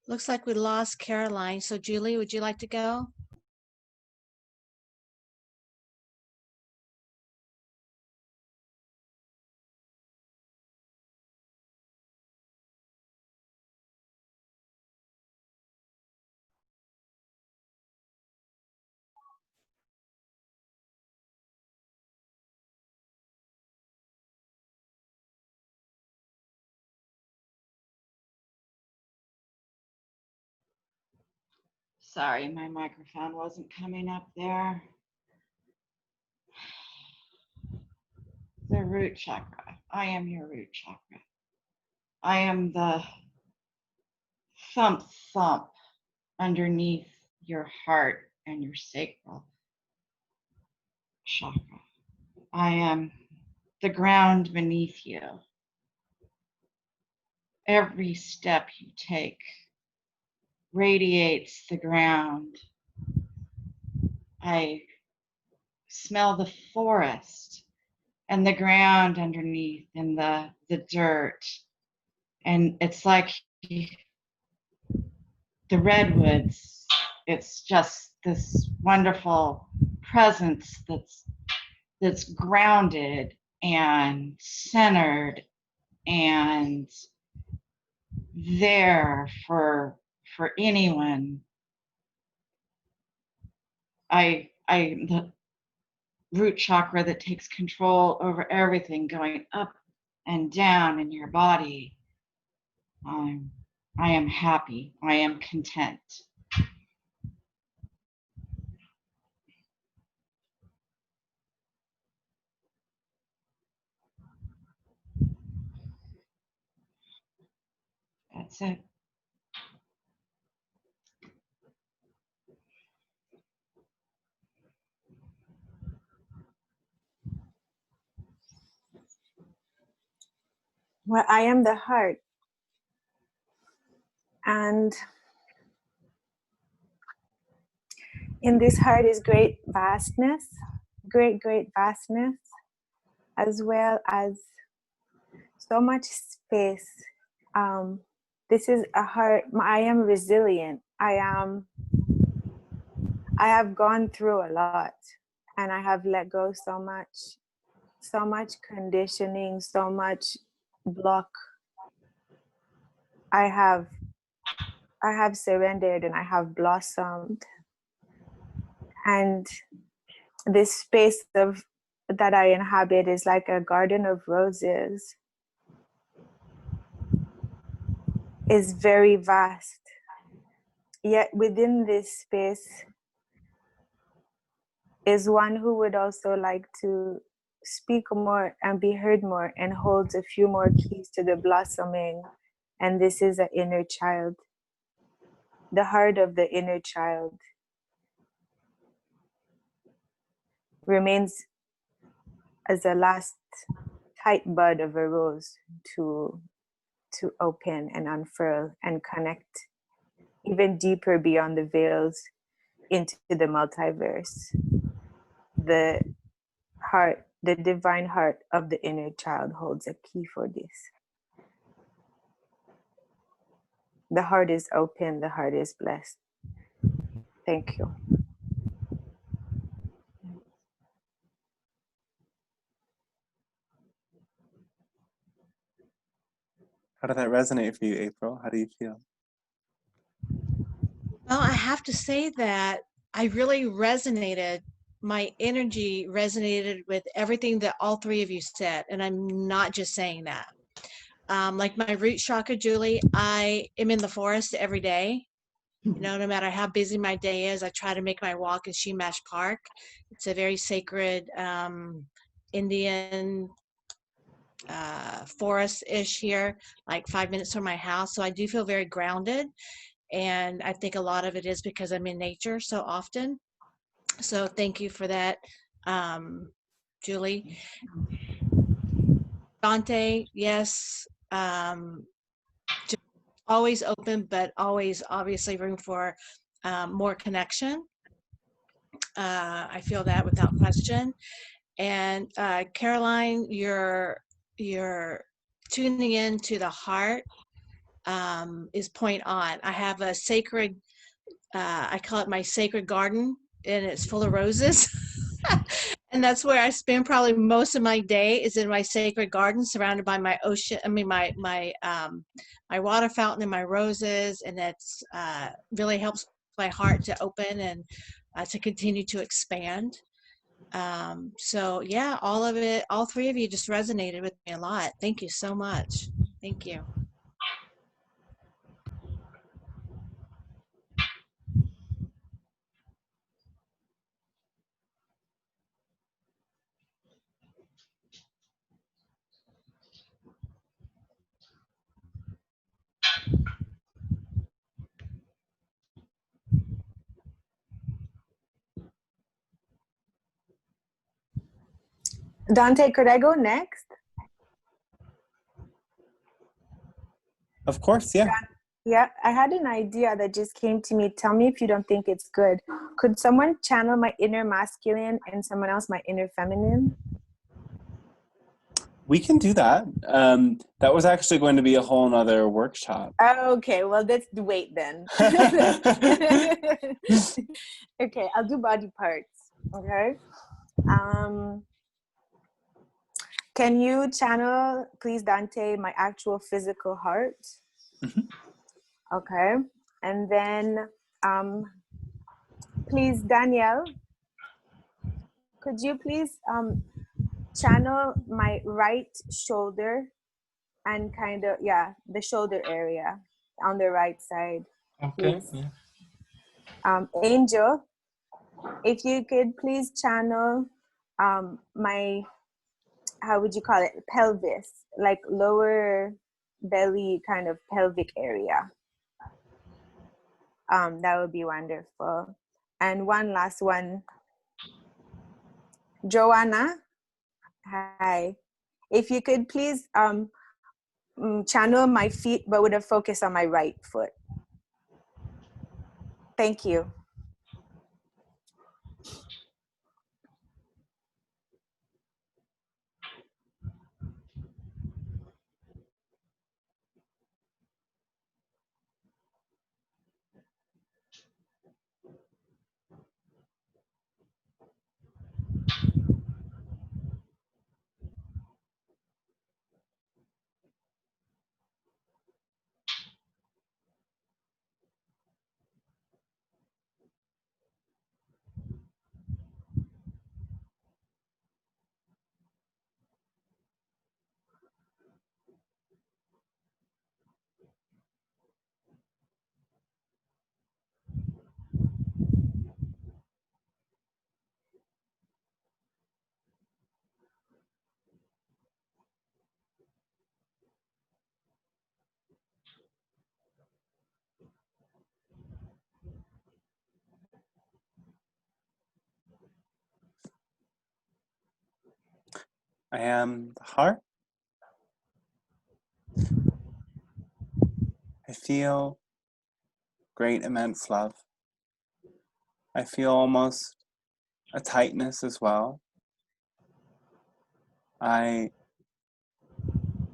Looks like we lost Caroline. So Julie, would you like to go? Sorry, my microphone wasn't coming up there. The root chakra. I am your root chakra. I am the thump thump underneath your heart and your sacral chakra. I am the ground beneath you. Every step you take radiates the ground. I smell the forest and the ground underneath and the dirt. And it's like the redwoods. It's just this wonderful presence that's grounded and centered and there for anyone. The root chakra that takes control over everything going up and down in your body. I am happy. I am content. That's it. Well, I am the heart. And in this heart is great vastness, great vastness, as well as so much space. This is a heart. I am resilient. I have gone through a lot, and I have let go so much conditioning, so much block. I have surrendered and I have blossomed. And this space that I inhabit is like a garden of roses. Is very vast. yet within this space is one who would also like to speak more and be heard more and holds a few more keys to the blossoming. And this is an inner child, the heart of the inner child remains as a last tight bud of a rose to open and unfurl and connect even deeper beyond the veils into the multiverse. The heart, the divine heart of the inner child holds a key for this. The heart is open, the heart is blessed. Thank you. How did that resonate for you, April? How do you feel? Well, I have to say that I really resonated. My energy resonated with everything that all three of you said, and I'm not just saying that. Like my root chakra, Julie, I am in the forest every day. You know, no matter how busy my day is, I try to make my walk in Sheemash Park. It's a very sacred Indian forest-ish here, like 5 minutes from my house. So I do feel very grounded. And I think a lot of it is because I'm in nature so often. So thank you for that, Julie. Dante, yes, just always open, but always obviously room for more connection. I feel that without question. And Caroline, you're tuning in to the heart is point on. I have a sacred, I call it my sacred garden, and it's full of roses. And that's where I spend probably most of my day, is in my sacred garden, surrounded by my ocean. I mean, my water fountain and my roses, and that's really helps my heart to open and to continue to expand. So yeah, all of it, all three of you just resonated with me a lot. Thank you so much. Thank you. Dante, could I go next? Of course, yeah. Yeah, I had an idea that just came to me. Tell me if you don't think it's good. Could someone channel my inner masculine and someone else my inner feminine? We can do that. That was actually going to be a whole nother workshop. Okay, well, let's wait then. Okay, I'll do body parts. Okay. Can you channel, please, Dante, my actual physical heart? Okay. And then, please, Danielle, could you please channel my right shoulder and kind of, yeah, the shoulder area on the right side, Okay. please. Yeah. Angel, if you could please channel my, how would you call it, pelvis, like lower belly kind of pelvic area. That would be wonderful. And one last one, Joanna, hi. If you could please channel my feet, but with a focus on my right foot. Thank you. I am the heart. I feel great, immense love. I feel almost a tightness as well. I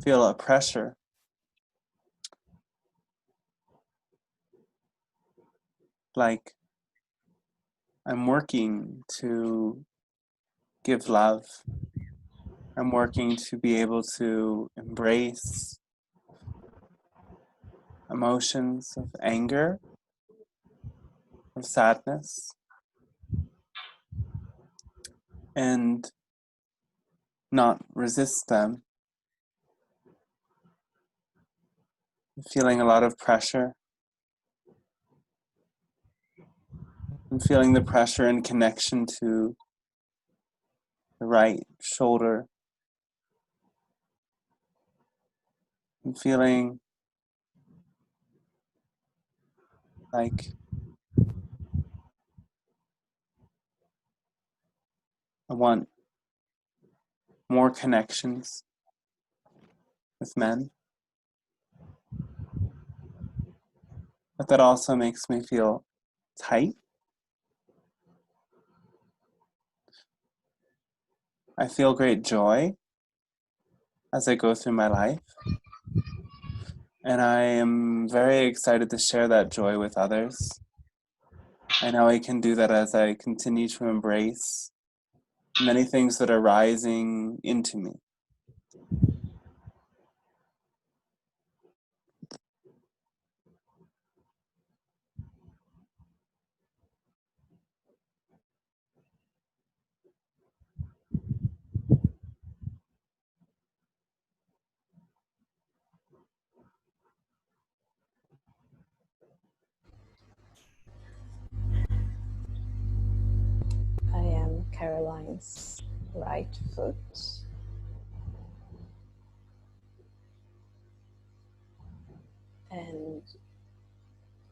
feel a pressure. Like I'm working to give love. I'm working to be able to embrace emotions of anger, of sadness, and not resist them. I'm feeling a lot of pressure. I'm feeling the pressure in connection to the right shoulder. I'm feeling like I want more connections with men. But that also makes me feel tight. I feel great joy as I go through my life. And I am very excited to share that joy with others. I know I can do that as I continue to embrace many things that are rising into me. I am Caroline's right foot. And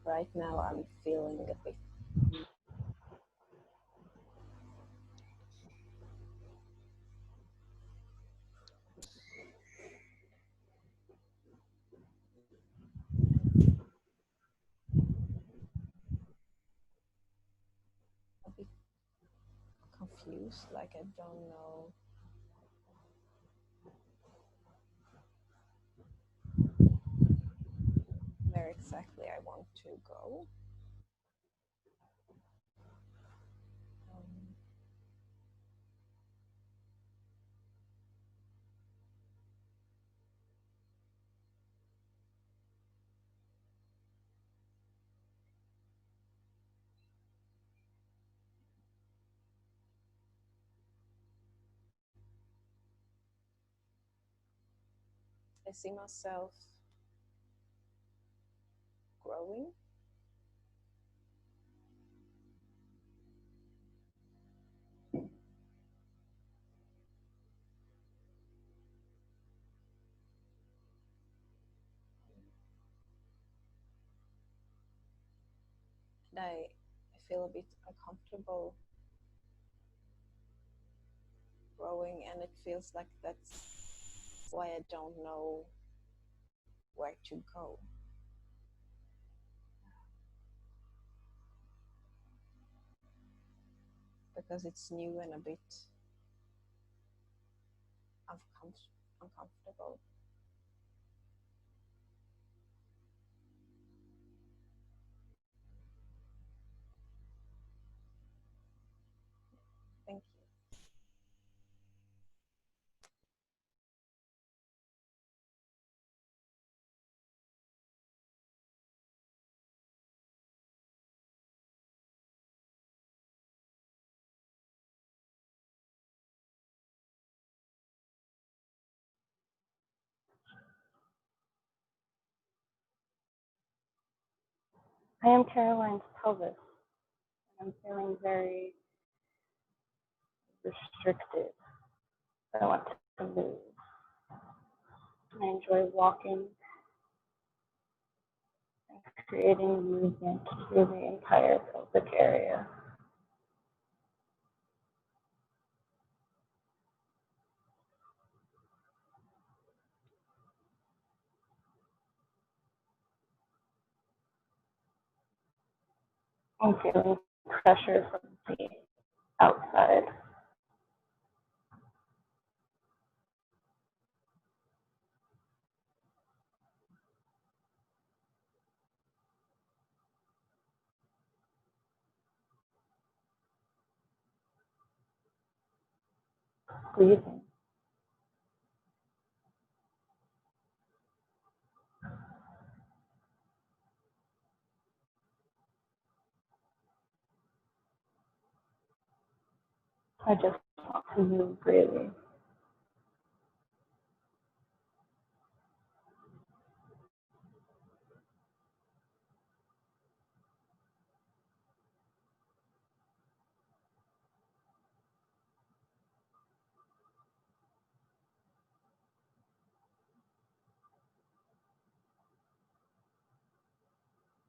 right now I'm feeling a bit confused, like I don't know where exactly I want to go. I see myself growing. And I feel a bit uncomfortable growing, and it feels like that's why I don't know where to go. Because it's new and a bit uncomfortable. Thank you. I am Caroline's pelvis. I'm feeling very restricted. I want to move. I enjoy walking and creating movement through the entire pelvic area. I'm feeling pressure from the outside. Breathing. I just want to move really.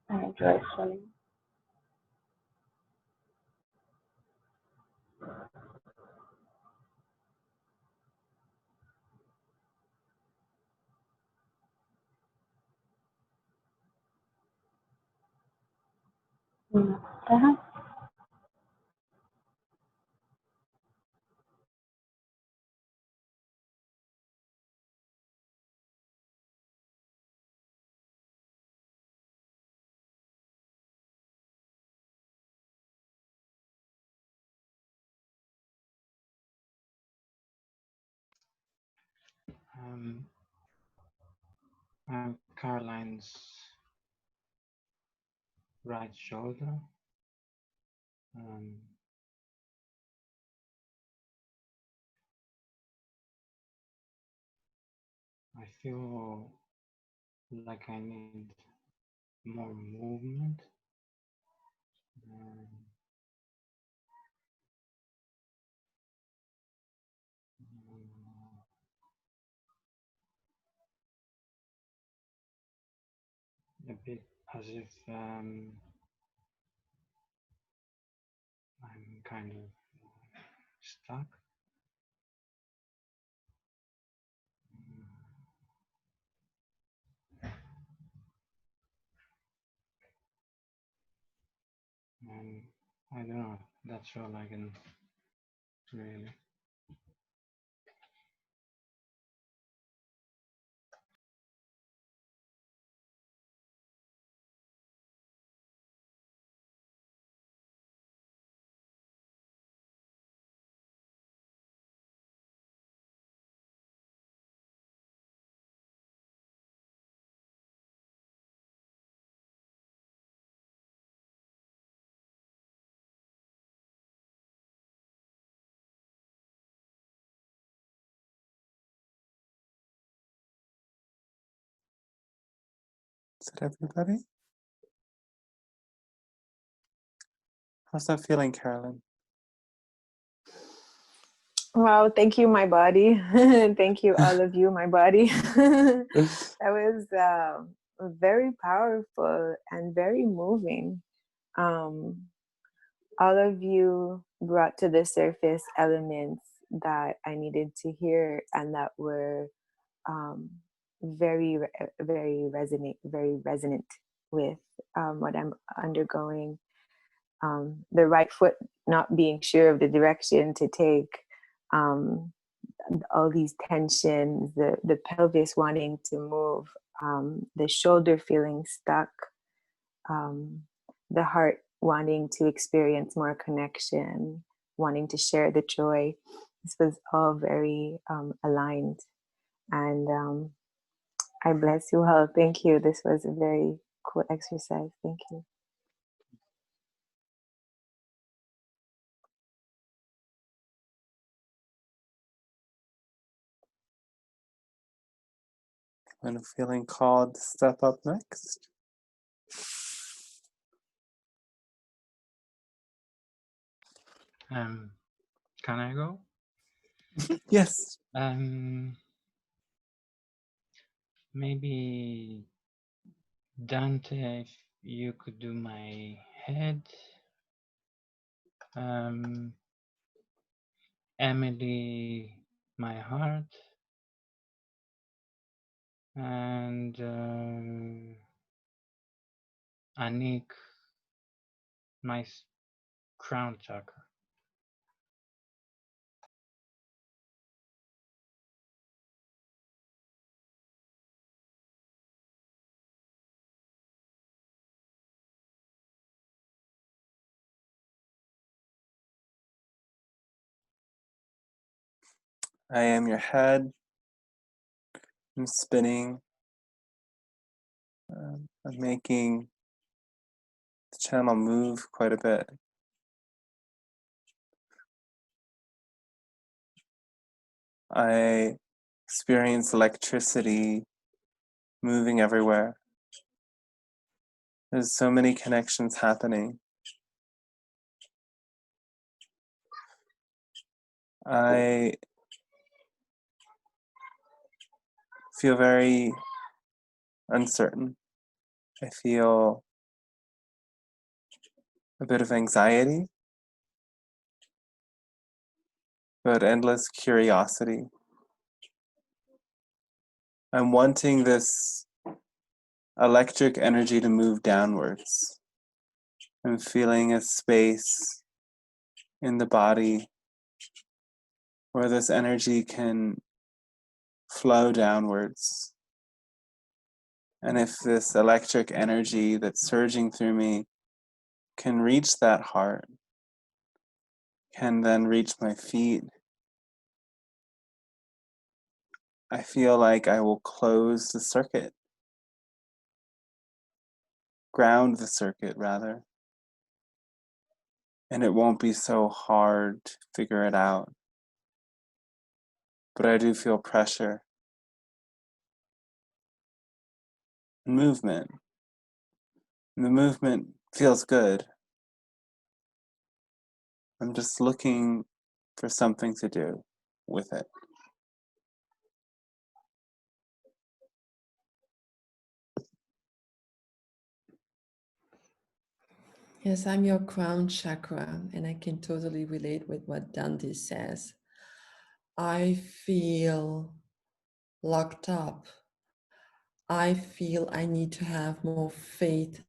I enjoy swimming. Uh-huh. Um, Caroline's right shoulder. I feel like I need more movement. A bit as if I'm kind of stuck. And I don't know, that's all I can really. Is it everybody? How's that feeling, Carolyn? Wow, thank you, my body. Thank you, all of you, my body. That was very powerful and very moving. All of you brought to the surface elements that I needed to hear and that were very resonant with what I'm undergoing. The right foot not being sure of the direction to take, all these tensions, the pelvis wanting to move, the shoulder feeling stuck, the heart wanting to experience more connection, wanting to share the joy. This was all very aligned. And I bless you all. Thank you. This was a very cool exercise. Thank you. When feeling called, step up next. Can I go? Yes. Maybe Dante, if you could do my head. Emily, my heart. And Anik, my crown chakra. I am your head. I'm spinning. I'm making the channel move quite a bit. I experience electricity moving everywhere. There's so many connections happening. I feel very uncertain. I feel a bit of anxiety, but endless curiosity. I'm wanting this electric energy to move downwards. I'm feeling a space in the body where this energy can flow downwards. And if this electric energy that's surging through me can reach that heart, can then reach my feet, I feel like I will close the circuit, ground the circuit rather, and it won't be so hard to figure it out. But I do feel pressure, movement. And the movement feels good. I'm just looking for something to do with it. Yes, I'm your crown chakra, and I can totally relate with what Dante says. I feel locked up. I feel I need to have more faith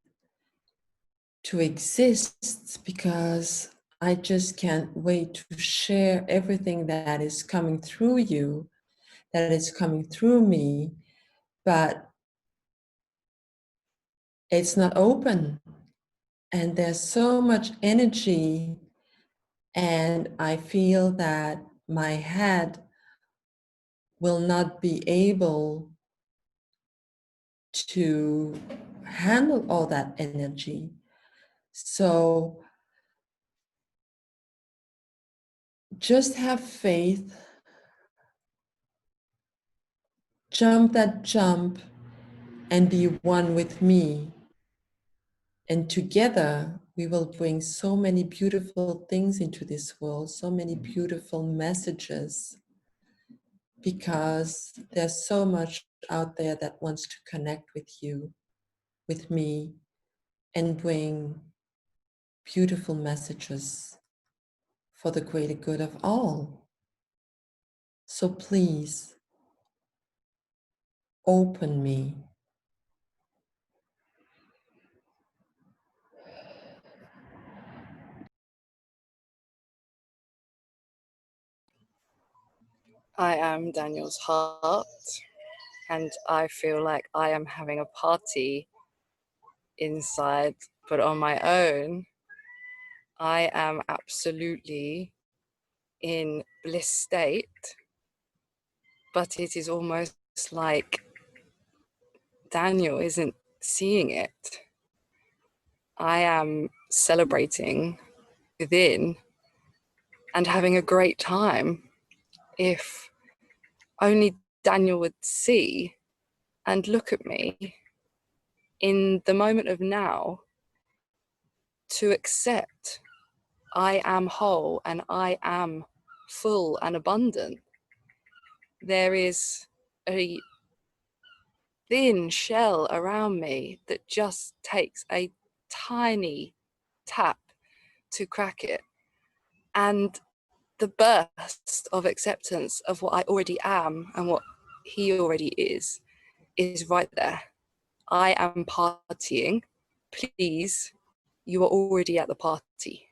to exist because I just can't wait to share everything that is coming through you, that is coming through me, but it's not open. And there's so much energy, and I feel that my head will not be able to handle all that energy. So just have faith, jump that jump, and be one with me. And together, we will bring so many beautiful things into this world, so many beautiful messages, because there's so much out there that wants to connect with you, with me, and bring beautiful messages for the greater good of all. So please, open me. I am Daniel's heart, and I feel like I am having a party inside, but on my own. I am absolutely in bliss state, but it is almost like Daniel isn't seeing it. I am celebrating within and having a great time. If only Daniel would see and look at me in the moment of now, to accept I am whole and I am full and abundant. There is a thin shell around me that just takes a tiny tap to crack it. And the burst of acceptance of what I already am and what he already is right there. I am partying. Please you are already at the party.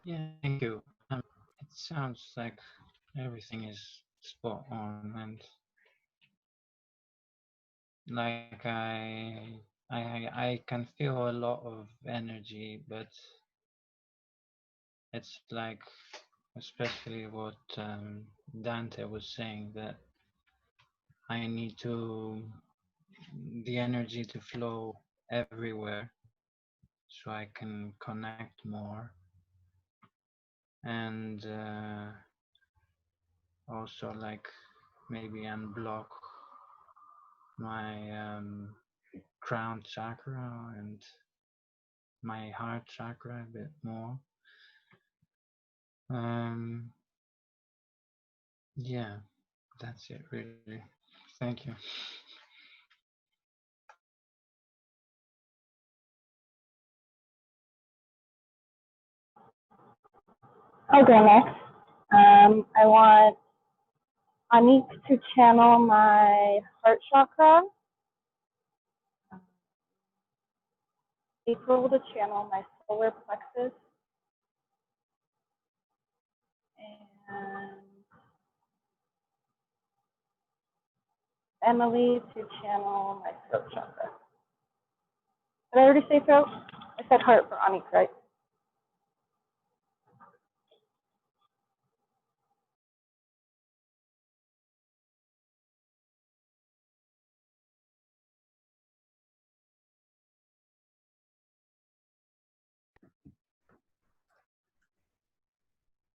Yeah, thank you. It sounds like everything is spot on, and like I can feel a lot of energy, but it's like, especially what Dante was saying, that I need the energy to flow everywhere so I can connect more, and also like maybe unblock my crown chakra and my heart chakra a bit more. Yeah, that's it really. Thank you. Okay, next. I want Anik to channel my heart chakra. April to channel my solar plexus. And Emily to channel my throat chakra. Did I already say throat? I said heart for Anik, right?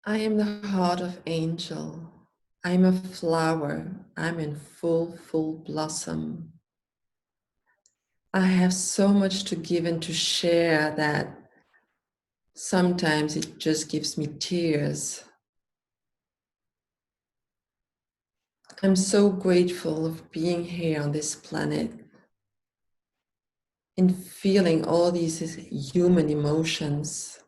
I am the heart of angel. I'm a flower. I'm in full blossom. I have so much to give and to share that sometimes it just gives me tears. I'm so grateful of being here on this planet and feeling all these human emotions.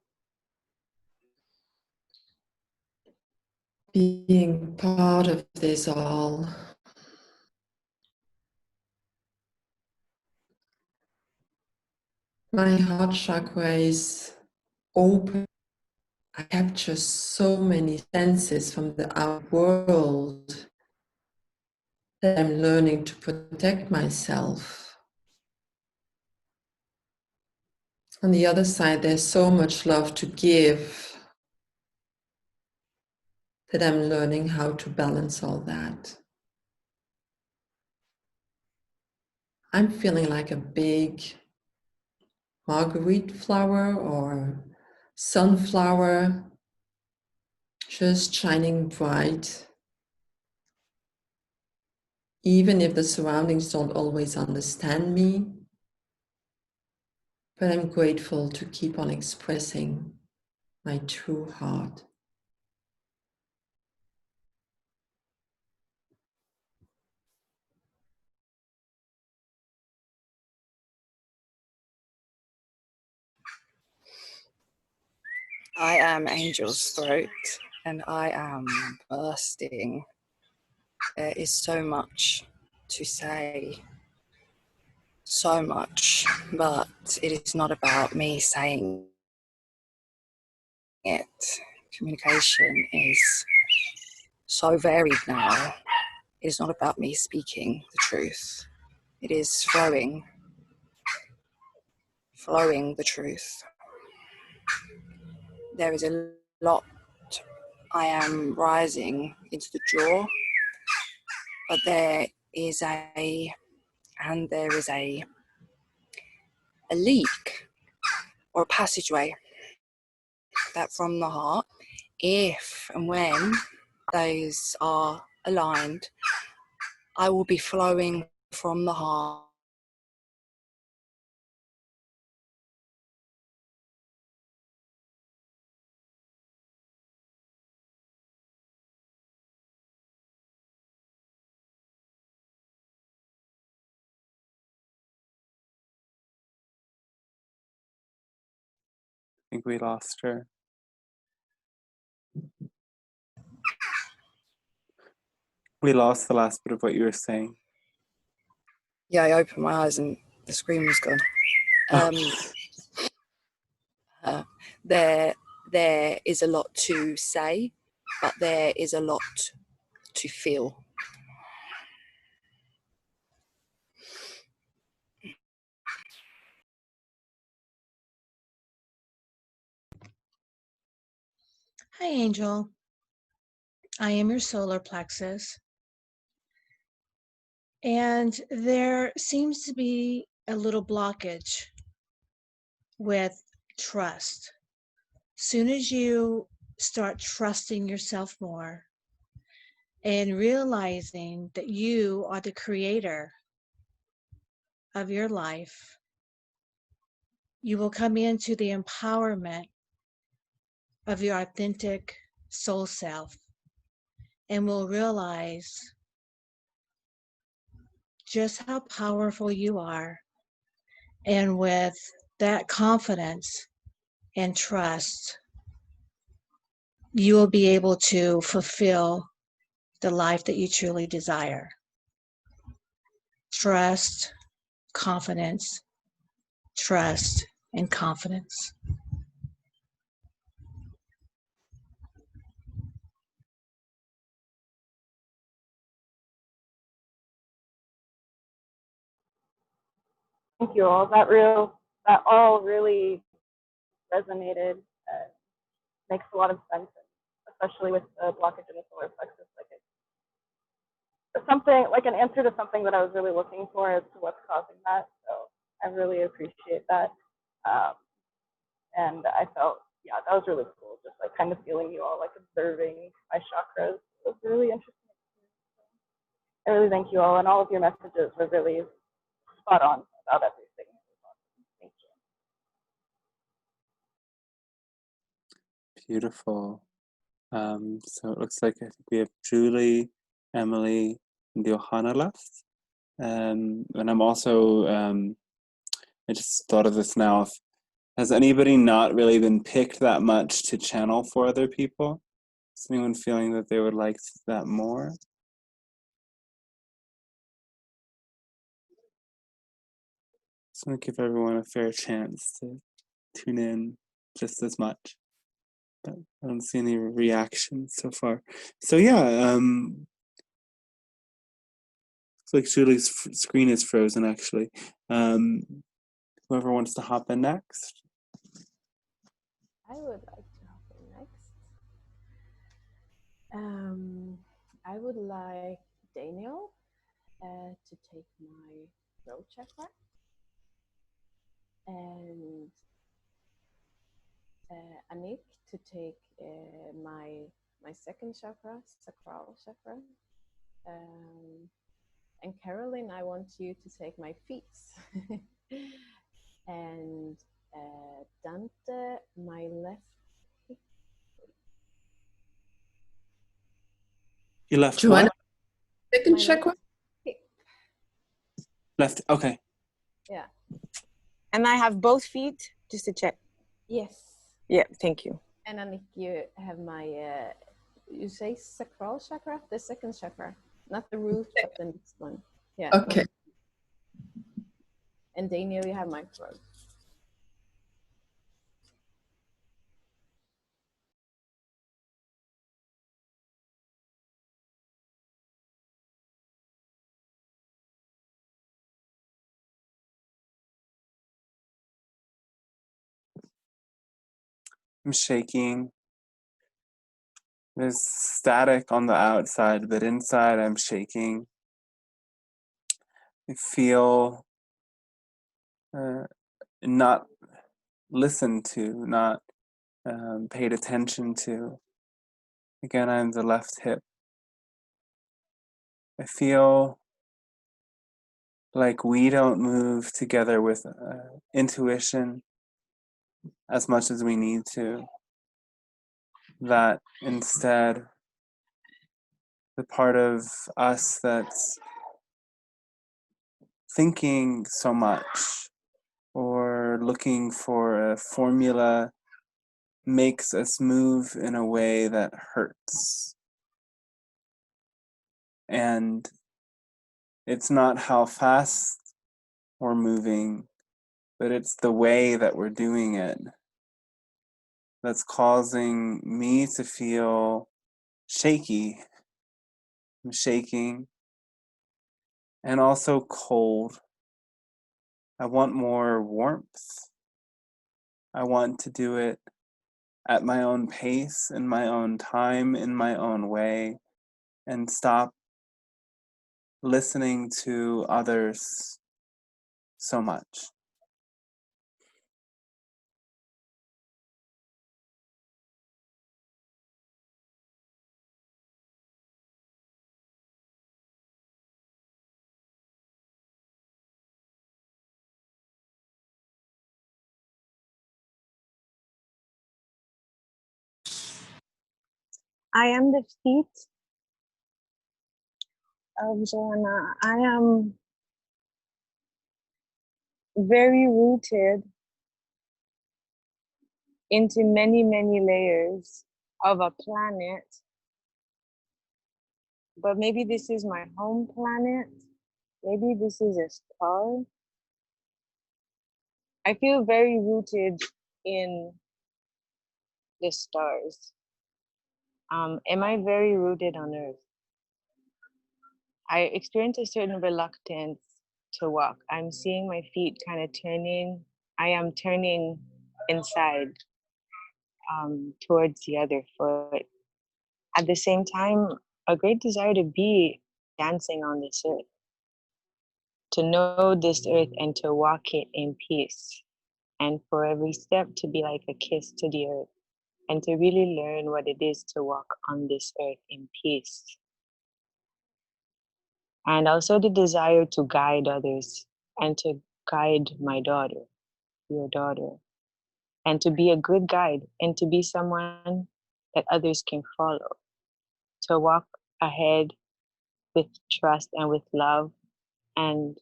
Being part of this all. My heart chakra is open. I capture so many senses from the outer world that I'm learning to protect myself. On the other side, there's so much love to give that I'm learning how to balance all that. I'm feeling like a big marguerite flower or sunflower, just shining bright. Even if the surroundings don't always understand me, but I'm grateful to keep on expressing my true heart. I am Angel's throat and I am bursting. There is so much to say, so much, but it is not about me saying it. Communication is so varied now. It is not about me speaking the truth. It is flowing the truth. There is a lot I am rising into the jaw, but there is a leak or a passageway that from the heart, if and when those are aligned, I will be flowing from the heart. I think we lost her. We lost the last bit of what you were saying. Yeah, I opened my eyes and the screen was gone. There is a lot to say, but there is a lot to feel. Hi, Angel. I am your solar plexus. And there seems to be a little blockage with trust. Soon as you start trusting yourself more and realizing that you are the creator of your life, you will come into the empowerment of your authentic soul self and will realize just how powerful you are. And with that confidence and trust, you will be able to fulfill the life that you truly desire. Trust, confidence, trust, and confidence. Thank you all. That all really resonated. Makes a lot of sense, especially with the blockage in the solar plexus. Like it's something like an answer to something that I was really looking for as to what's causing that. So I really appreciate that. And I felt, yeah, that was really cool. Just like kind of feeling you all like observing my chakras. It was really interesting. I really thank you all, and all of your messages were really spot on about everything. Thank you. Beautiful. So it looks like I think we have Julie, Emily, and Johanna left. And I'm also, I just thought of this now. Has anybody not really been picked that much to channel for other people? Is anyone feeling that they would like that more? Just want to give everyone a fair chance to tune in just as much. But I don't see any reactions so far. So yeah, looks like Julie's screen is frozen actually. Whoever wants to hop in next. I would like to hop in next. I would like Daniel to take my throat chakra, and Anik to take my second chakra, sacral chakra. And Carolyn, I want you to take my feet. And Dante, my left hip. You left Joanna, what? second My chakra? left hip. Left, okay. Yeah. And I have both feet, just to check. Yes. Yeah, thank you. And Anik, you have my, you say sacral chakra? The second chakra. Not the root, but the next one. Yeah. Okay. And Daniel, you have my throat. I'm shaking. There's static on the outside, but inside I'm shaking. I feel not listened to, not paid attention to. Again, I'm the left hip. I feel like we don't move together with intuition as much as we need to. That instead, the part of us that's thinking so much or looking for a formula makes us move in a way that hurts. And it's not how fast we're moving, but it's the way that we're doing it that's causing me to feel shaky. I'm shaking and also cold. I want more warmth. I want to do it at my own pace, in my own time, in my own way, and stop listening to others so much. I am the feet of Joanna. I am very rooted into many, many layers of a planet. But maybe this is my home planet. Maybe this is a star. I feel very rooted in the stars. Am I very rooted on Earth? I experience a certain reluctance to walk. I'm seeing my feet kind of turning. I am turning inside towards the other foot. At the same time, a great desire to be dancing on this earth, to know this earth and to walk it in peace. And for every step to be like a kiss to the earth and to really learn what it is to walk on this earth in peace. And also the desire to guide others and to guide my daughter, your daughter, and to be a good guide and to be someone that others can follow, to walk ahead with trust and with love and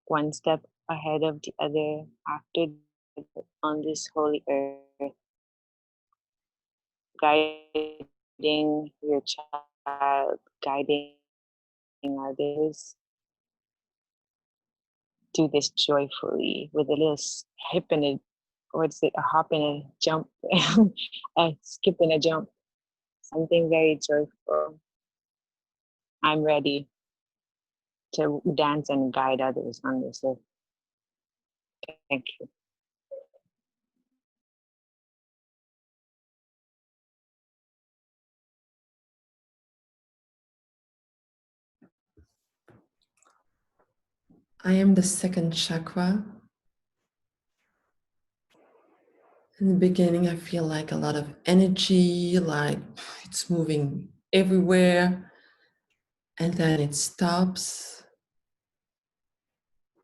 one step ahead of the other after on this holy earth, guiding your child, guiding others. Do this joyfully with a little hip and a, what's it, a hop and a jump, a skip and a jump, something very joyful. I'm ready to dance and guide others on this earth. Thank you. I am the second chakra. In the beginning, I feel like a lot of energy, like it's moving everywhere, and then it stops.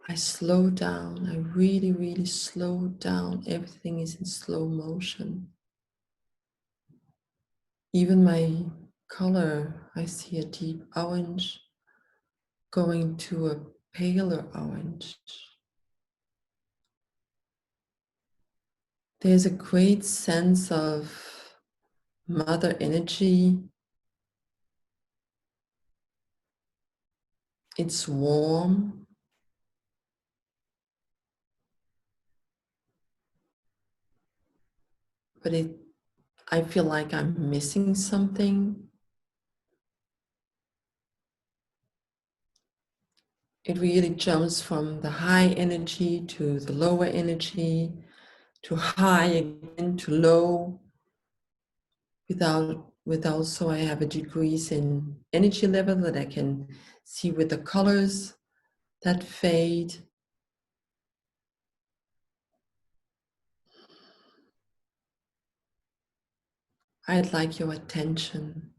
I slow down. I really, really slow down. Everything is in slow motion. Even my color, I see a deep orange going to a paler orange. There's a great sense of mother energy. It's warm. But I feel like I'm missing something. It really jumps from the high energy to the lower energy, to high again, to low, without so I have a decrease in energy level that I can see with the colors that fade. I'd like your attention.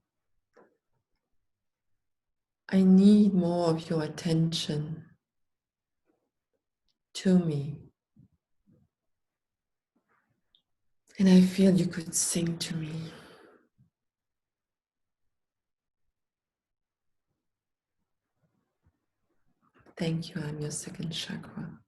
I need more of your attention to me. And I feel you could sing to me. Thank you, I'm your second chakra.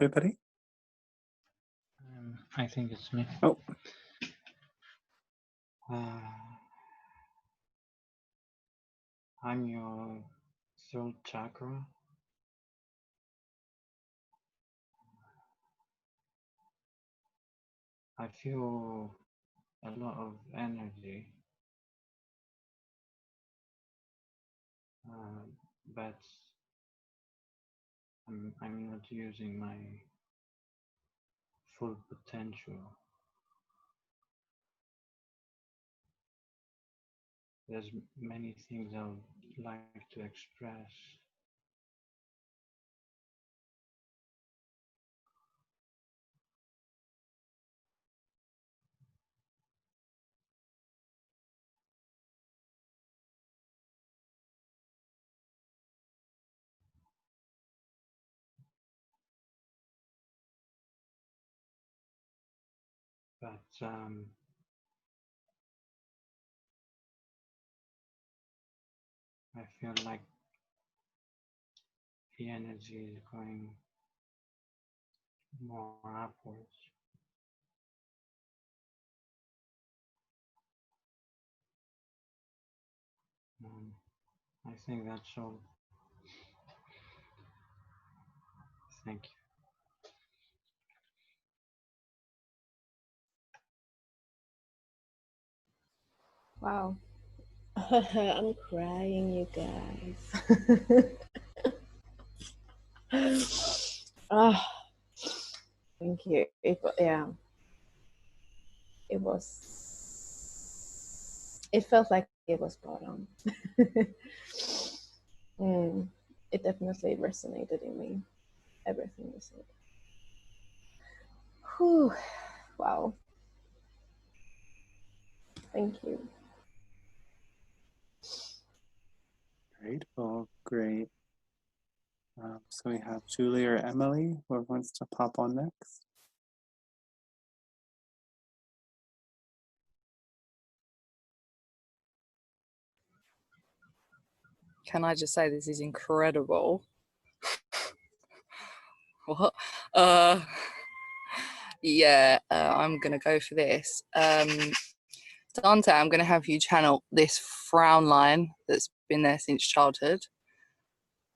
everybody? I think it's me. Oh. I'm your throat chakra. I feel a lot of energy, but I'm not using my full potential. There's many things I would like to express. But I feel like the energy is going more upwards. I think that's all. Thank you. Wow. I'm crying, you guys. Ah, thank you. Yeah, it felt like it was spot on. It definitely resonated in me. Everything you said. Whew. Wow. Thank you. Great. Well, great. So we have Julie or Emily, whoever wants to pop on next. Can I just say this is incredible? What? Yeah, I'm gonna go for this. Dante, I'm gonna have you channel this frown line that's been there since childhood.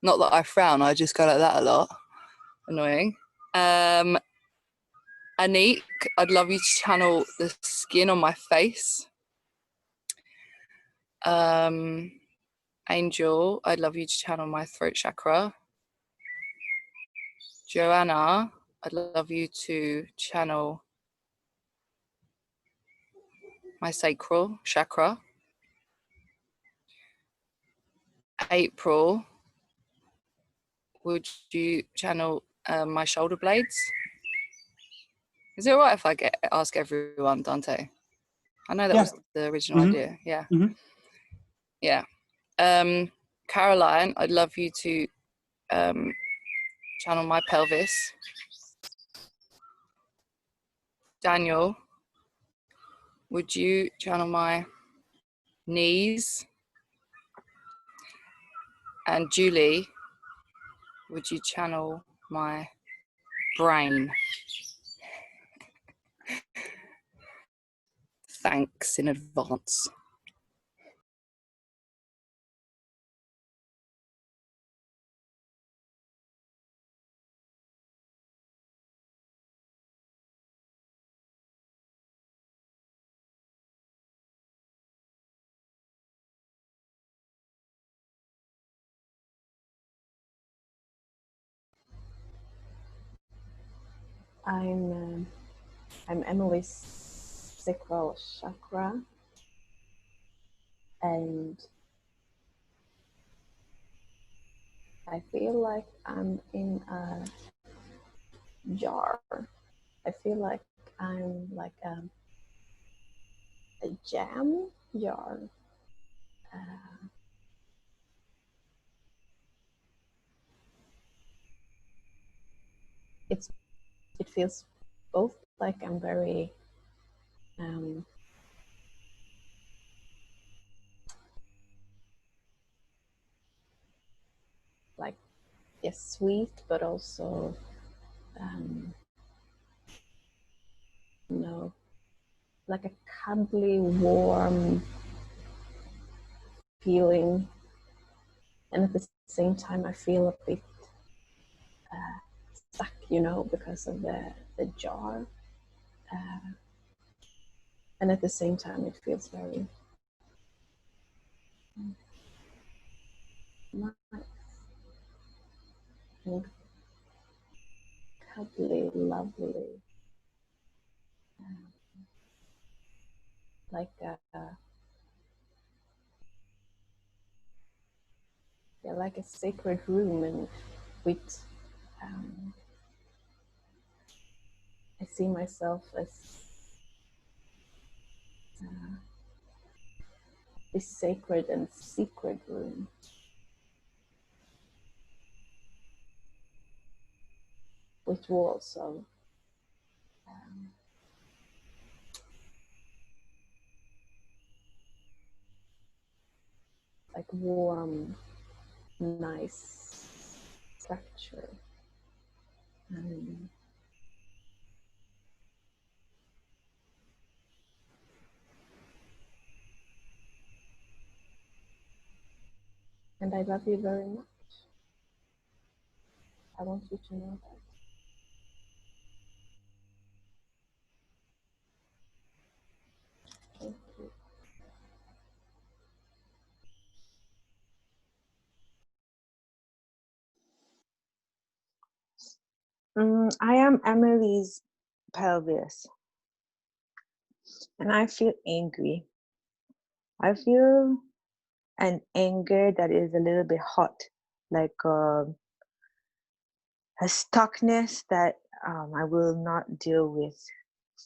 Not that I frown, I just go like that a lot. Annoying. Anik, I'd love you to channel the skin on my face. Angel, I'd love you to channel my throat chakra. Joanna, I'd love you to channel my sacral chakra. April, would you channel my shoulder blades? Is it all right if I ask everyone, Dante? I know that was the original idea. Yeah. Yeah. Caroline, I'd love you to channel my pelvis. Daniel, would you channel my knees? And Julie, would you channel my brain? Thanks in advance. I'm Emily's sacral chakra, and I feel like I'm in a jar. I feel like I'm like a jam jar. It feels both like I'm very like, yes, sweet, but also you know, like a cuddly, warm feeling. And at the same time, I feel a bit stuck, you know, because of the jar. And at the same time, it feels very nice and cuddly, lovely. Like yeah, like a sacred room, and with I see myself as this sacred and secret room. With walls of like warm, nice structure. And I love you very much. I want you to know that. Thank you. I am Emily's pelvis, and I feel angry. I feel an anger that is a little bit hot, like a stuckness that I will not deal with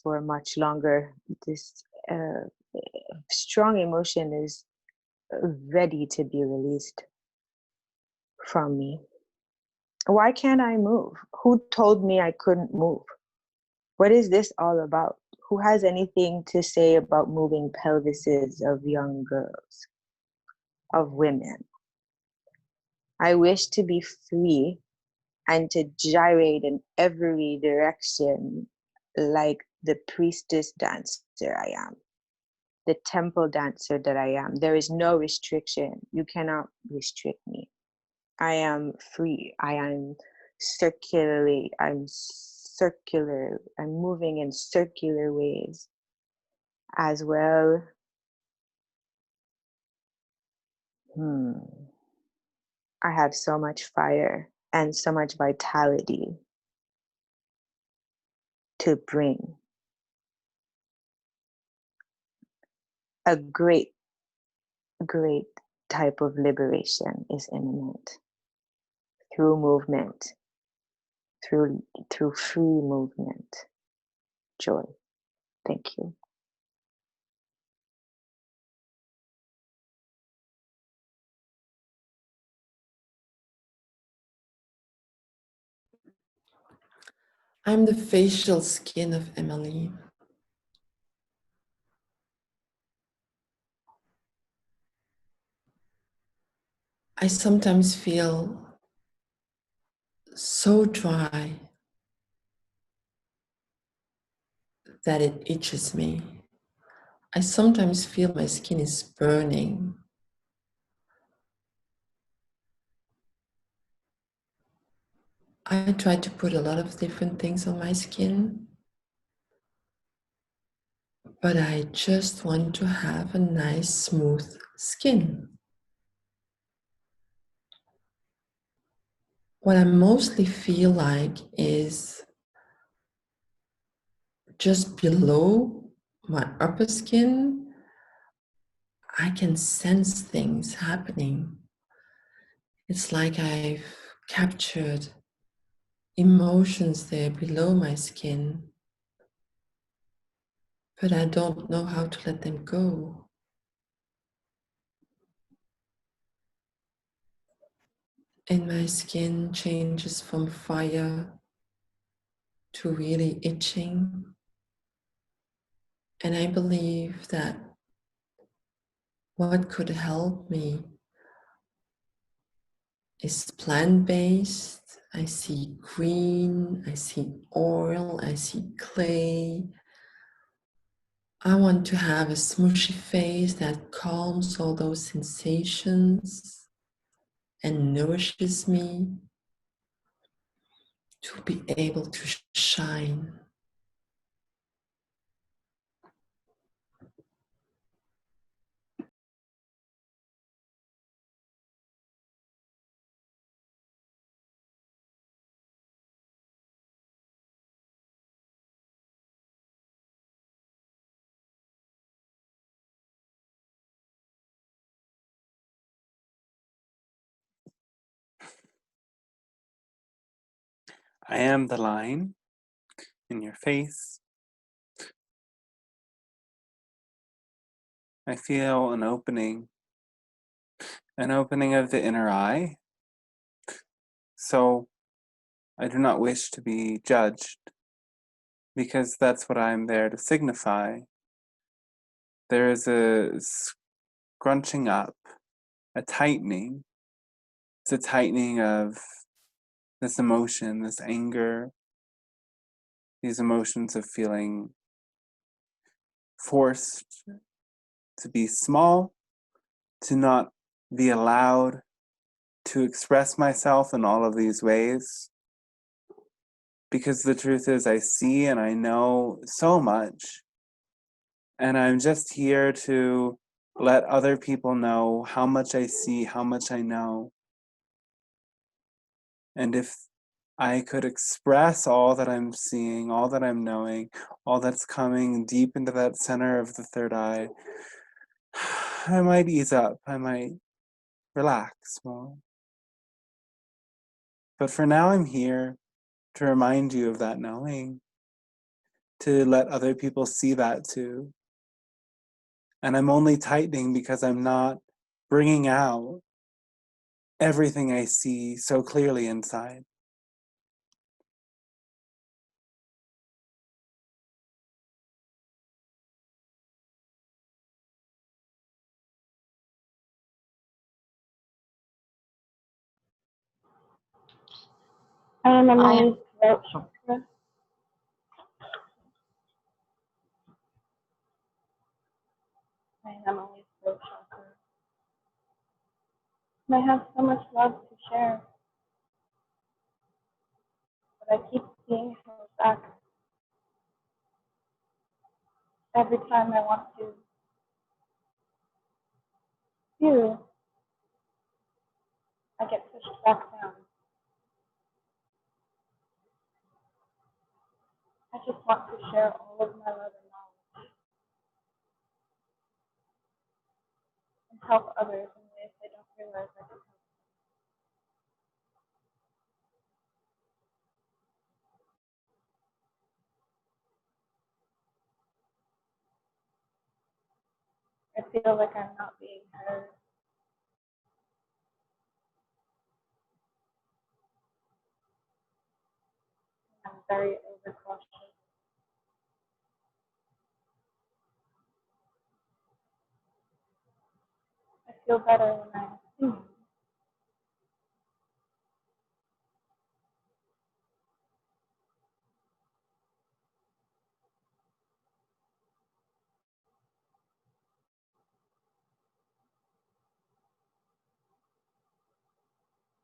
for much longer. This strong emotion is ready to be released from me. Why can't I move? Who told me I couldn't move? What is this all about? Who has anything to say about moving pelvises of young girls, of women? I wish to be free and to gyrate in every direction like the priestess dancer I am, the temple dancer that I am. There is no restriction. You cannot restrict me. I am free. I'm circular. I'm moving in circular ways as well. I have so much fire and so much vitality to bring. A great type of liberation is imminent through movement, through free movement. Joy. Thank you. I'm the facial skin of Emily. I sometimes feel so dry that it itches me. I sometimes feel my skin is burning. I try to put a lot of different things on my skin, but I just want to have a nice, smooth skin. What I mostly feel like is just below my upper skin, I can sense things happening. It's like I've captured emotions there below my skin, but I don't know how to let them go. And my skin changes from fire to really itching. And I believe that what could help me is plant-based I see green, I see oil, I see clay. I want to have a smushy face that calms all those sensations and nourishes me to be able to shine. I am the line in your face. I feel an opening of the inner eye. So I do not wish to be judged, because that's what I'm there to signify. There is a scrunching up, a tightening. It's a tightening of this emotion, this anger, these emotions of feeling forced to be small, to not be allowed to express myself in all of these ways. Because the truth is, I see and I know so much, and I'm just here to let other people know how much I see, how much I know. And if I could express all that I'm seeing, all that I'm knowing, all that's coming deep into that center of the third eye, I might ease up, I might relax more. But for now, I'm here to remind you of that knowing, to let other people see that too. And I'm only tightening because I'm not bringing out everything I see so clearly inside. I am Emily's throat chakra. I am Emily's throat chakra. And I have so much love to share, but I keep being held back every time I want to. I get pushed back down. I just want to share all of my love and knowledge and help others in ways they don't realize I can help. I feel like I'm not being heard. I'm very overcautious. I feel better when I assume.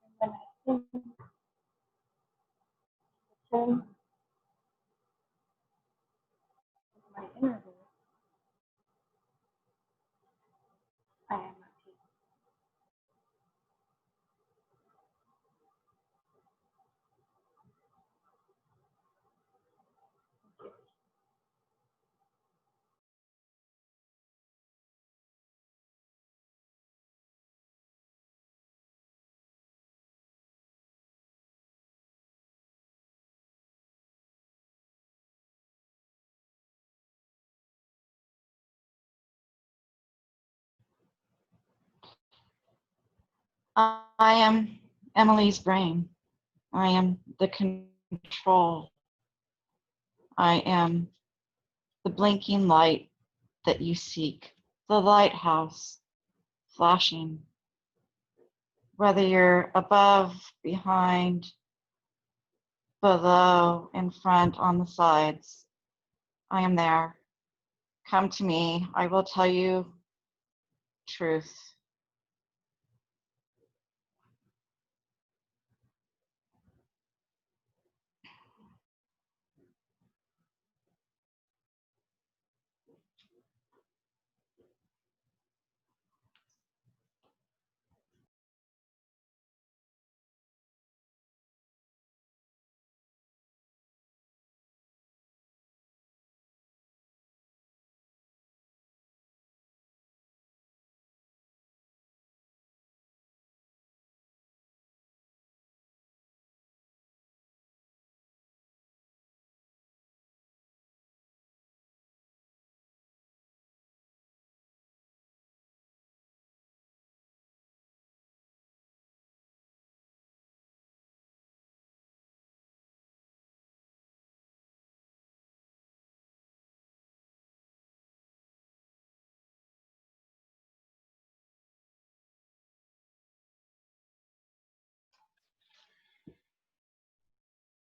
And when I assume, assume is my inner voice, I am at peace. I am Emily's brain. I am the control. I am the blinking light that you seek, the lighthouse flashing. Whether you're above, behind, below, in front, on the sides. I am there. Come to me. I will tell you truth.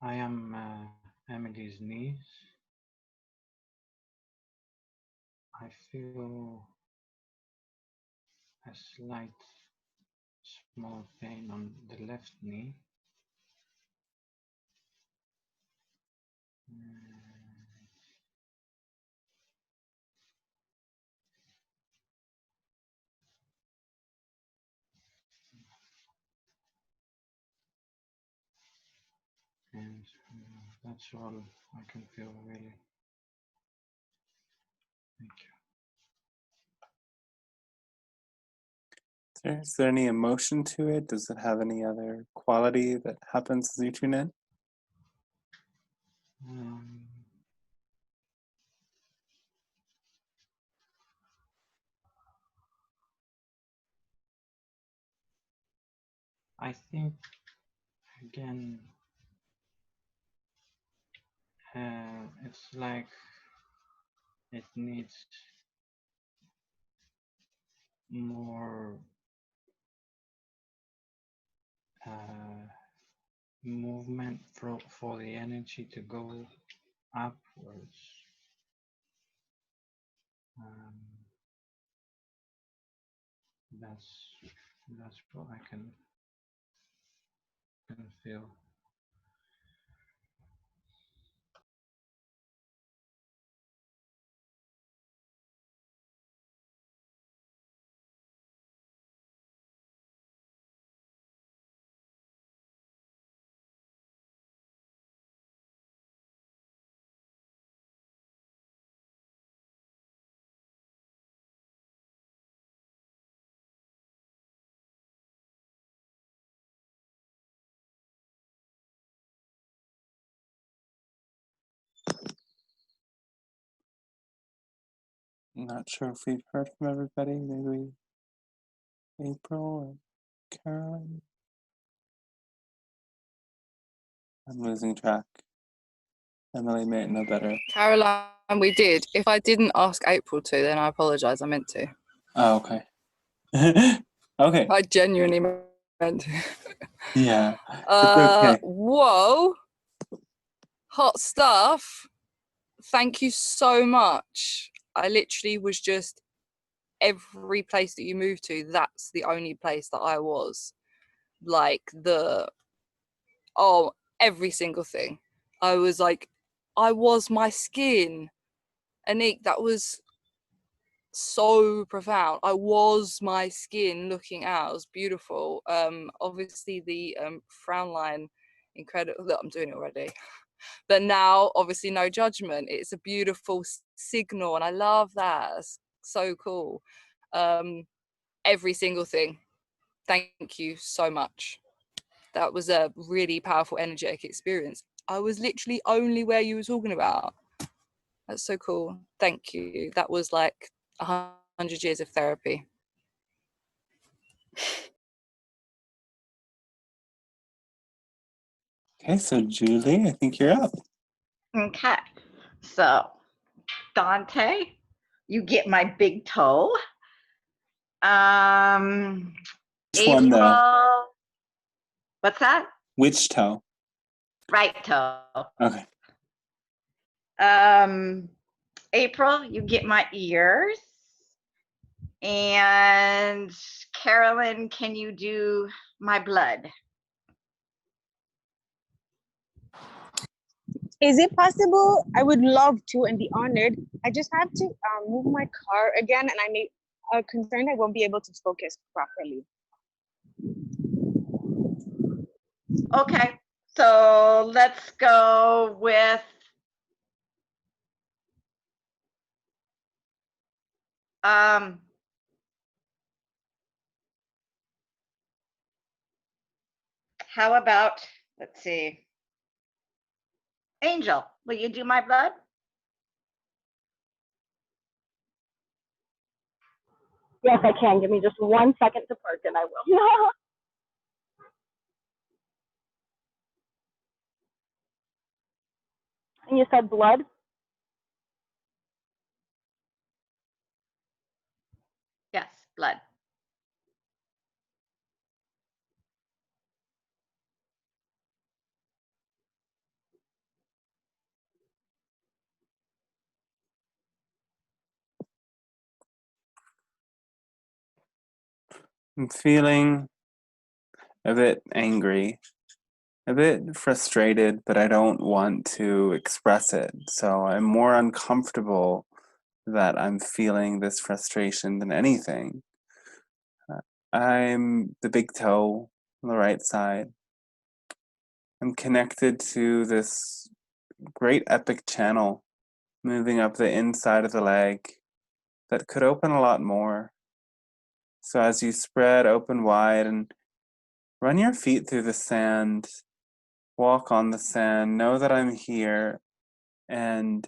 I am Emily's niece. I feel a slight small pain on the left knee. And that's all I can feel, really. Thank you. Is there any emotion to it? Does it have any other quality that happens as you tune in? I think, again, it's like it needs more movement for the energy to go upwards. That's what I can feel. I'm not sure if we've heard from everybody. Maybe April or Caroline. I'm losing track. Emily may know better. Caroline, we did. If I didn't ask April to, then I apologise. I meant to. Oh, okay. Okay. I genuinely meant to. Yeah. It's okay. Whoa. Hot stuff. Thank you so much. I literally was just, every place that you moved to, that's the only place that I was. Like every single thing. I was like, I was my skin. Anik, that was so profound. I was my skin looking out. It was beautiful. Obviously the frown line, incredible. Look, I'm doing it already. But now, obviously, no judgment. It's a beautiful signal, and I love that. It's so cool. Every single thing. Thank you so much. That was a really powerful, energetic experience. I was literally only where you were talking about. That's so cool. Thank you. That was like 100 years of therapy. Okay, so Julie, I think you're up. Okay, so Dante, you get my big toe. Which one, though? April, what's that? Which toe? Right toe. Okay. April, you get my ears. And Carolyn, can you do my blood? Is it possible? I would love to and be honored. I just have to move my car again, and I may concerned I won't be able to focus properly. Okay, so let's go with how about, let's see, Angel, will you do my blood? Yes, I can. Give me just 1 second to park and I will. And you said blood? Yes, blood. I'm feeling a bit angry, a bit frustrated, but I don't want to express it. So I'm more uncomfortable that I'm feeling this frustration than anything. I'm the big toe on the right side. I'm connected to this great epic channel moving up the inside of the leg that could open a lot more. So as you spread open wide and run your feet through the sand, walk on the sand, know that I'm here and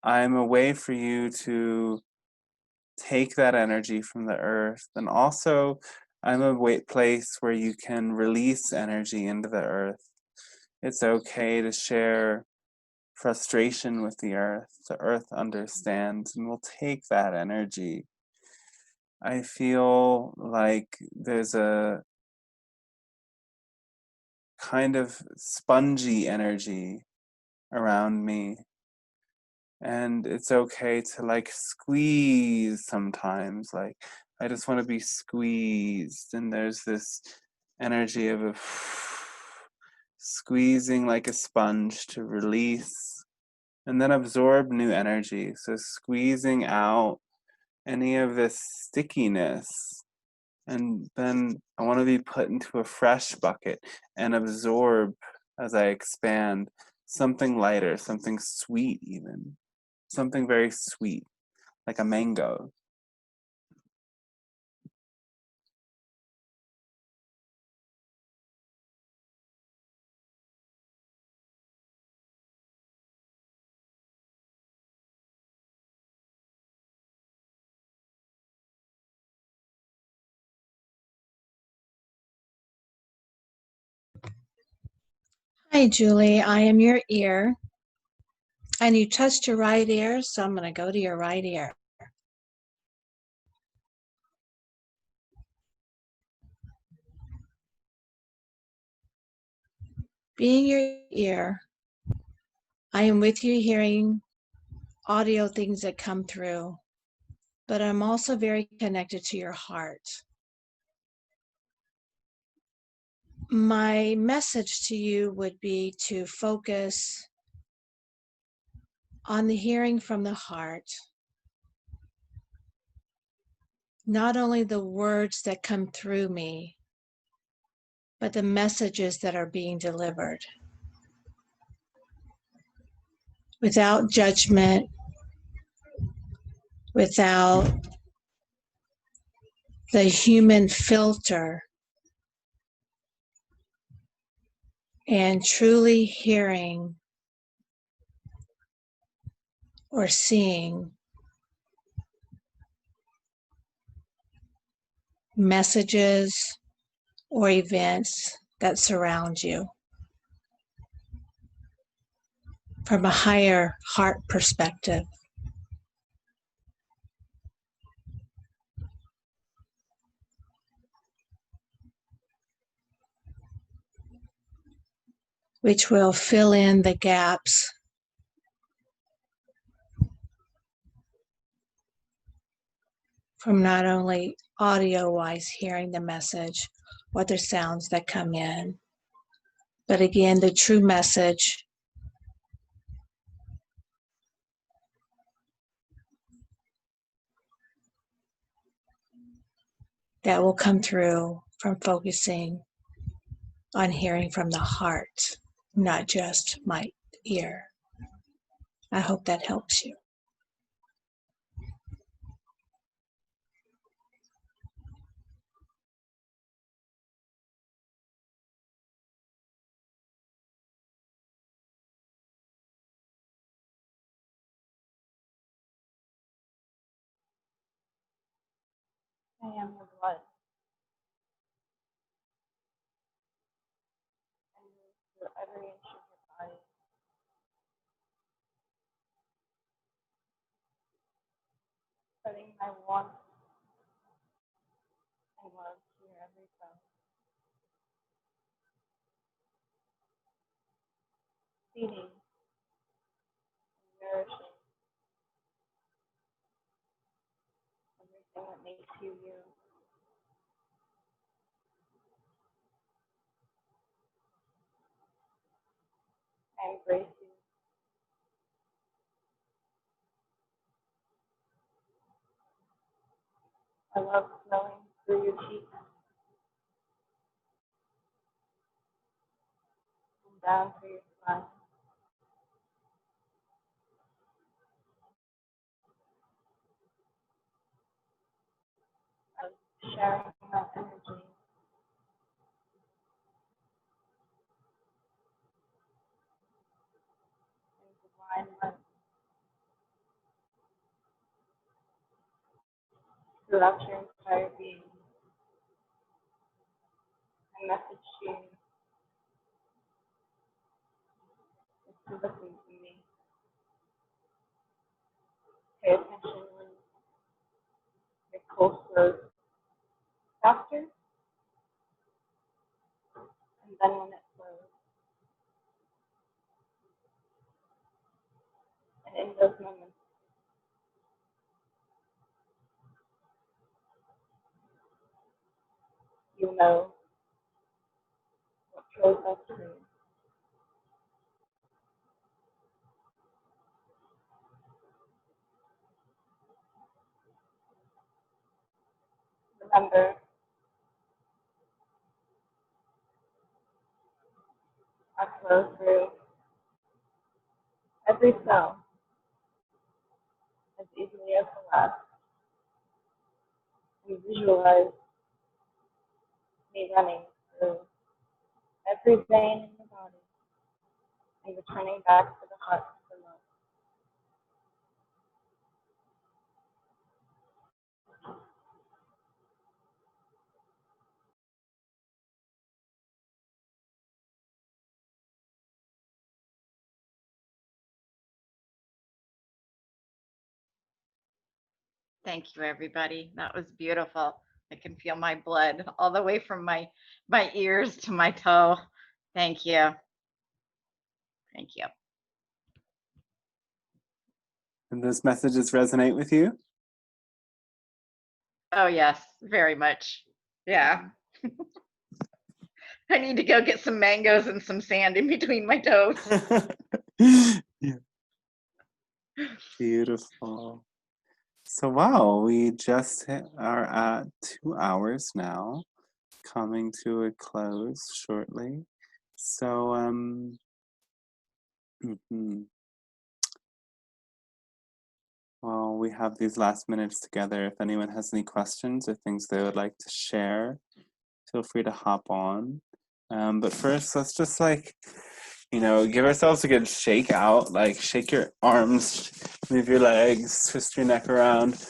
I'm a way for you to take that energy from the earth. And also, I'm a place where you can release energy into the earth. It's okay to share frustration with the earth. The earth understands and will take that energy. I feel like there's a kind of spongy energy around me. And it's okay to like squeeze sometimes. Like, I just want to be squeezed. And there's this energy of a squeezing like a sponge to release and then absorb new energy. So squeezing out any of this stickiness. And then I want to be put into a fresh bucket and absorb as I expand something lighter, something sweet even. Something very sweet, like a mango. Hi, Julie. I am your ear. And you touched your right ear, so I'm going to go to your right ear. Being your ear, I am with you hearing audio things that come through, but I'm also very connected to your heart. My message to you would be to focus on the hearing from the heart, not only the words that come through me, but the messages that are being delivered. Without judgment, without the human filter, and truly hearing or seeing messages or events that surround you from a higher heart perspective. which will fill in the gaps from not only audio-wise hearing the message or the sounds that come in, but again, the true message that will come through from focusing on hearing from the heart, not just my ear. I hope that helps you. I am the blood. And move through every inch of your body. Spreading my warmth and love to your every cell. Feeding and nourishing everything that makes you you. I embrace you. I love smelling through your cheeks and down through your spine. I love sharing my energy and divine light throughout your entire being. My message to you is to listen to me. Pay attention when your pulse goes faster and then when it slows. And in those moments, you know what flows best for you. Remember, I flow through every cell as easily as the last. And visualize me running through every vein in the body and returning back to the heart for love. Thank you, everybody. That was beautiful. I can feel my blood all the way from my ears to my toe. Thank you. Thank you. And those messages resonate with you? Oh, yes, very much. Yeah. I need to go get some mangoes and some sand in between my toes. Yeah. Beautiful. So wow, we just are at 2 hours now, coming to a close shortly. So well, we have these last minutes together. If anyone has any questions or things they would like to share, feel free to hop on. But first, let's just give ourselves a good shake out. Like shake your arms, move your legs, twist your neck around.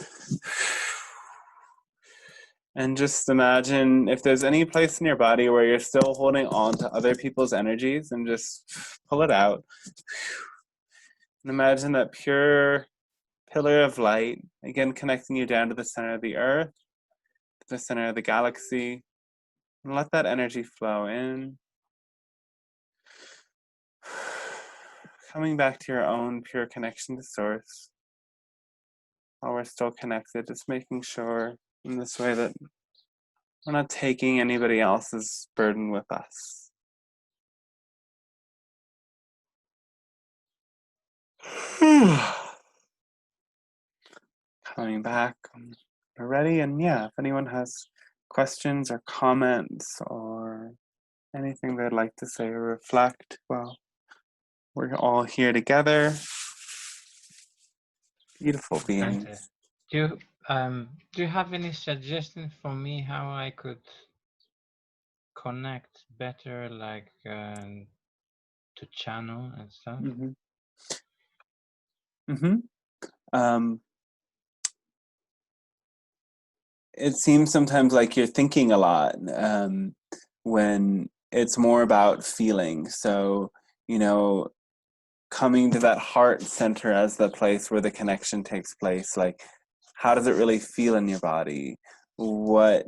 And just imagine if there's any place in your body where you're still holding on to other people's energies, and just pull it out. And imagine that pure pillar of light, again connecting you down to the center of the earth, to the center of the galaxy. And let that energy flow in coming back to your own pure connection to source while we're still connected, just making sure in this way that we're not taking anybody else's burden with us. Coming back, we're ready, and yeah, if anyone has questions or comments or anything they'd like to say or reflect, well, we're all here together. Beautiful beings. And do you have any suggestions for me how I could connect better, like to channel and stuff? It seems sometimes like you're thinking a lot when it's more about feeling. So, you know, coming to that heart center as the place where the connection takes place. Like, how does it really feel in your body? What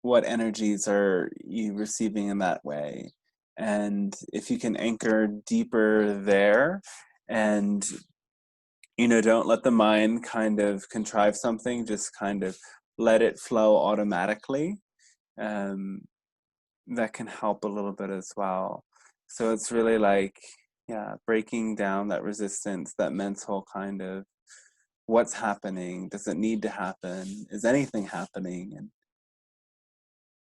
energies are you receiving in that way? And if you can anchor deeper there, and you know, don't let the mind kind of contrive something, just kind of let it flow automatically. That can help a little bit as well. So it's really like, yeah, breaking down that resistance, that mental kind of, what's happening? Does it need to happen? Is anything happening? And,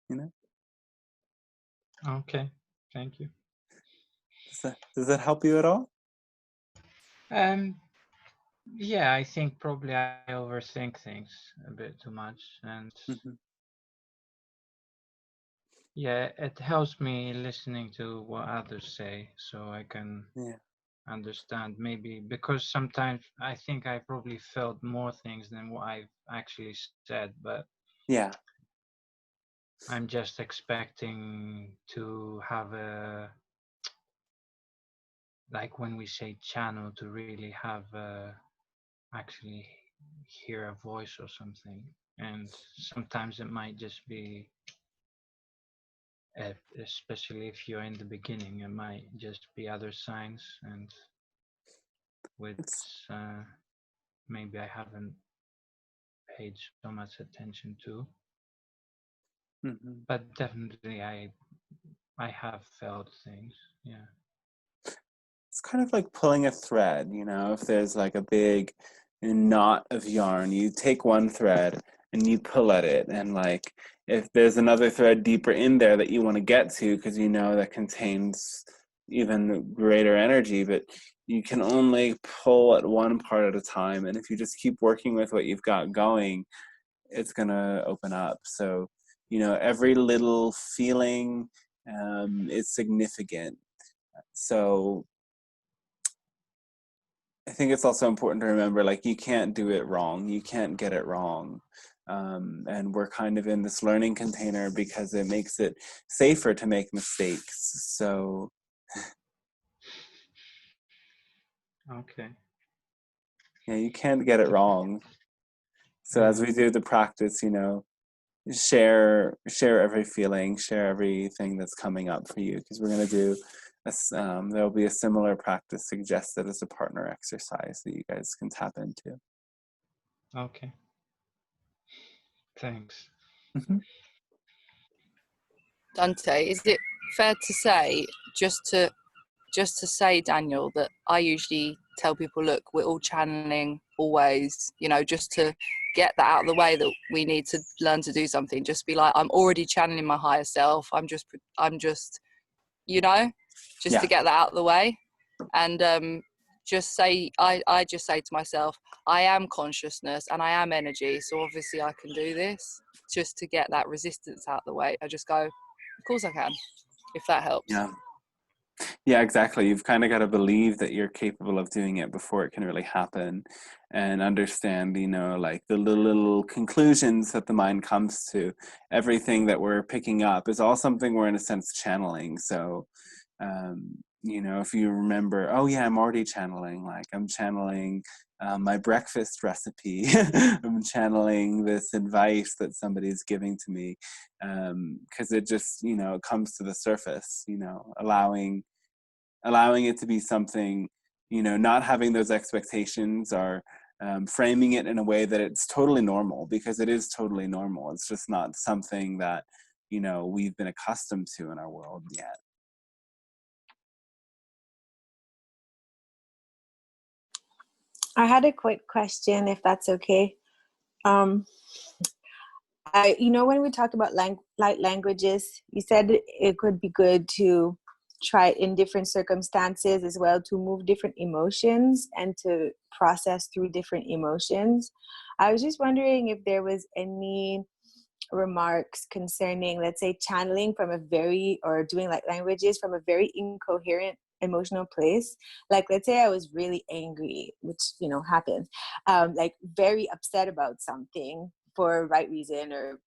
you know. Okay, thank you. Does that help you at all? Yeah, I think probably I overthink things a bit too much, and yeah, it helps me listening to what others say so I can understand, maybe, because sometimes I think I probably felt more things than what I've actually said, but yeah, I'm just expecting to have a, like when we say channel, to really have actually hear a voice or something, and sometimes it might just be especially if you're in the beginning, it might just be other signs, and which maybe I haven't paid so much attention to. But definitely I have felt things. Yeah, it's kind of like pulling a thread, you know. If there's like a big knot of yarn, you take one thread and you pull at it, and like if there's another thread deeper in there that you want to get to, because you know that contains even greater energy, but you can only pull at one part at a time. And if you just keep working with what you've got going, it's gonna open up. So, you know, every little feeling is significant. So I think it's also important to remember, like, you can't do it wrong. You can't get it wrong. And we're kind of in this learning container because it makes it safer to make mistakes. So. Okay. Yeah, you can't get it wrong. So as we do the practice, you know, share every feeling, share everything that's coming up for you, because we're going to do there'll be a similar practice suggested as a partner exercise that you guys can tap into. Okay. Thanks. Dante, is it fair to say, just to say, Daniel, that I usually tell people, look, we're all channeling always, you know, just to get that out of the way, that we need to learn to do something. Just be like, I'm already channeling my higher self. I'm just, you know, just to get that out of the way. And just say, I just say to myself, I am consciousness and I am energy. So obviously I can do this, just to get that resistance out of the way. I just go, of course I can, if that helps. Yeah, exactly. You've kind of got to believe that you're capable of doing it before it can really happen, and understand, you know, like the little conclusions that the mind comes to. Everything that we're picking up is all something we're in a sense channeling. So, you know, if you remember, oh yeah, I'm already channeling, like I'm channeling my breakfast recipe. I'm channeling this advice that somebody's giving to me, because it just, you know, it comes to the surface, you know, allowing it to be something not having those expectations, or framing it in a way that it's totally normal, because it is totally normal. It's just not something that, we've been accustomed to in our world yet. I had a quick question, if that's okay. When we talked about light languages, you said it could be good to try it in different circumstances as well, to move different emotions and to process through different emotions. I was just wondering if there was any remarks concerning, let's say, channeling or doing light languages from a very incoherent emotional place. Like, let's say I was really angry, which happens, like very upset about something for right reason or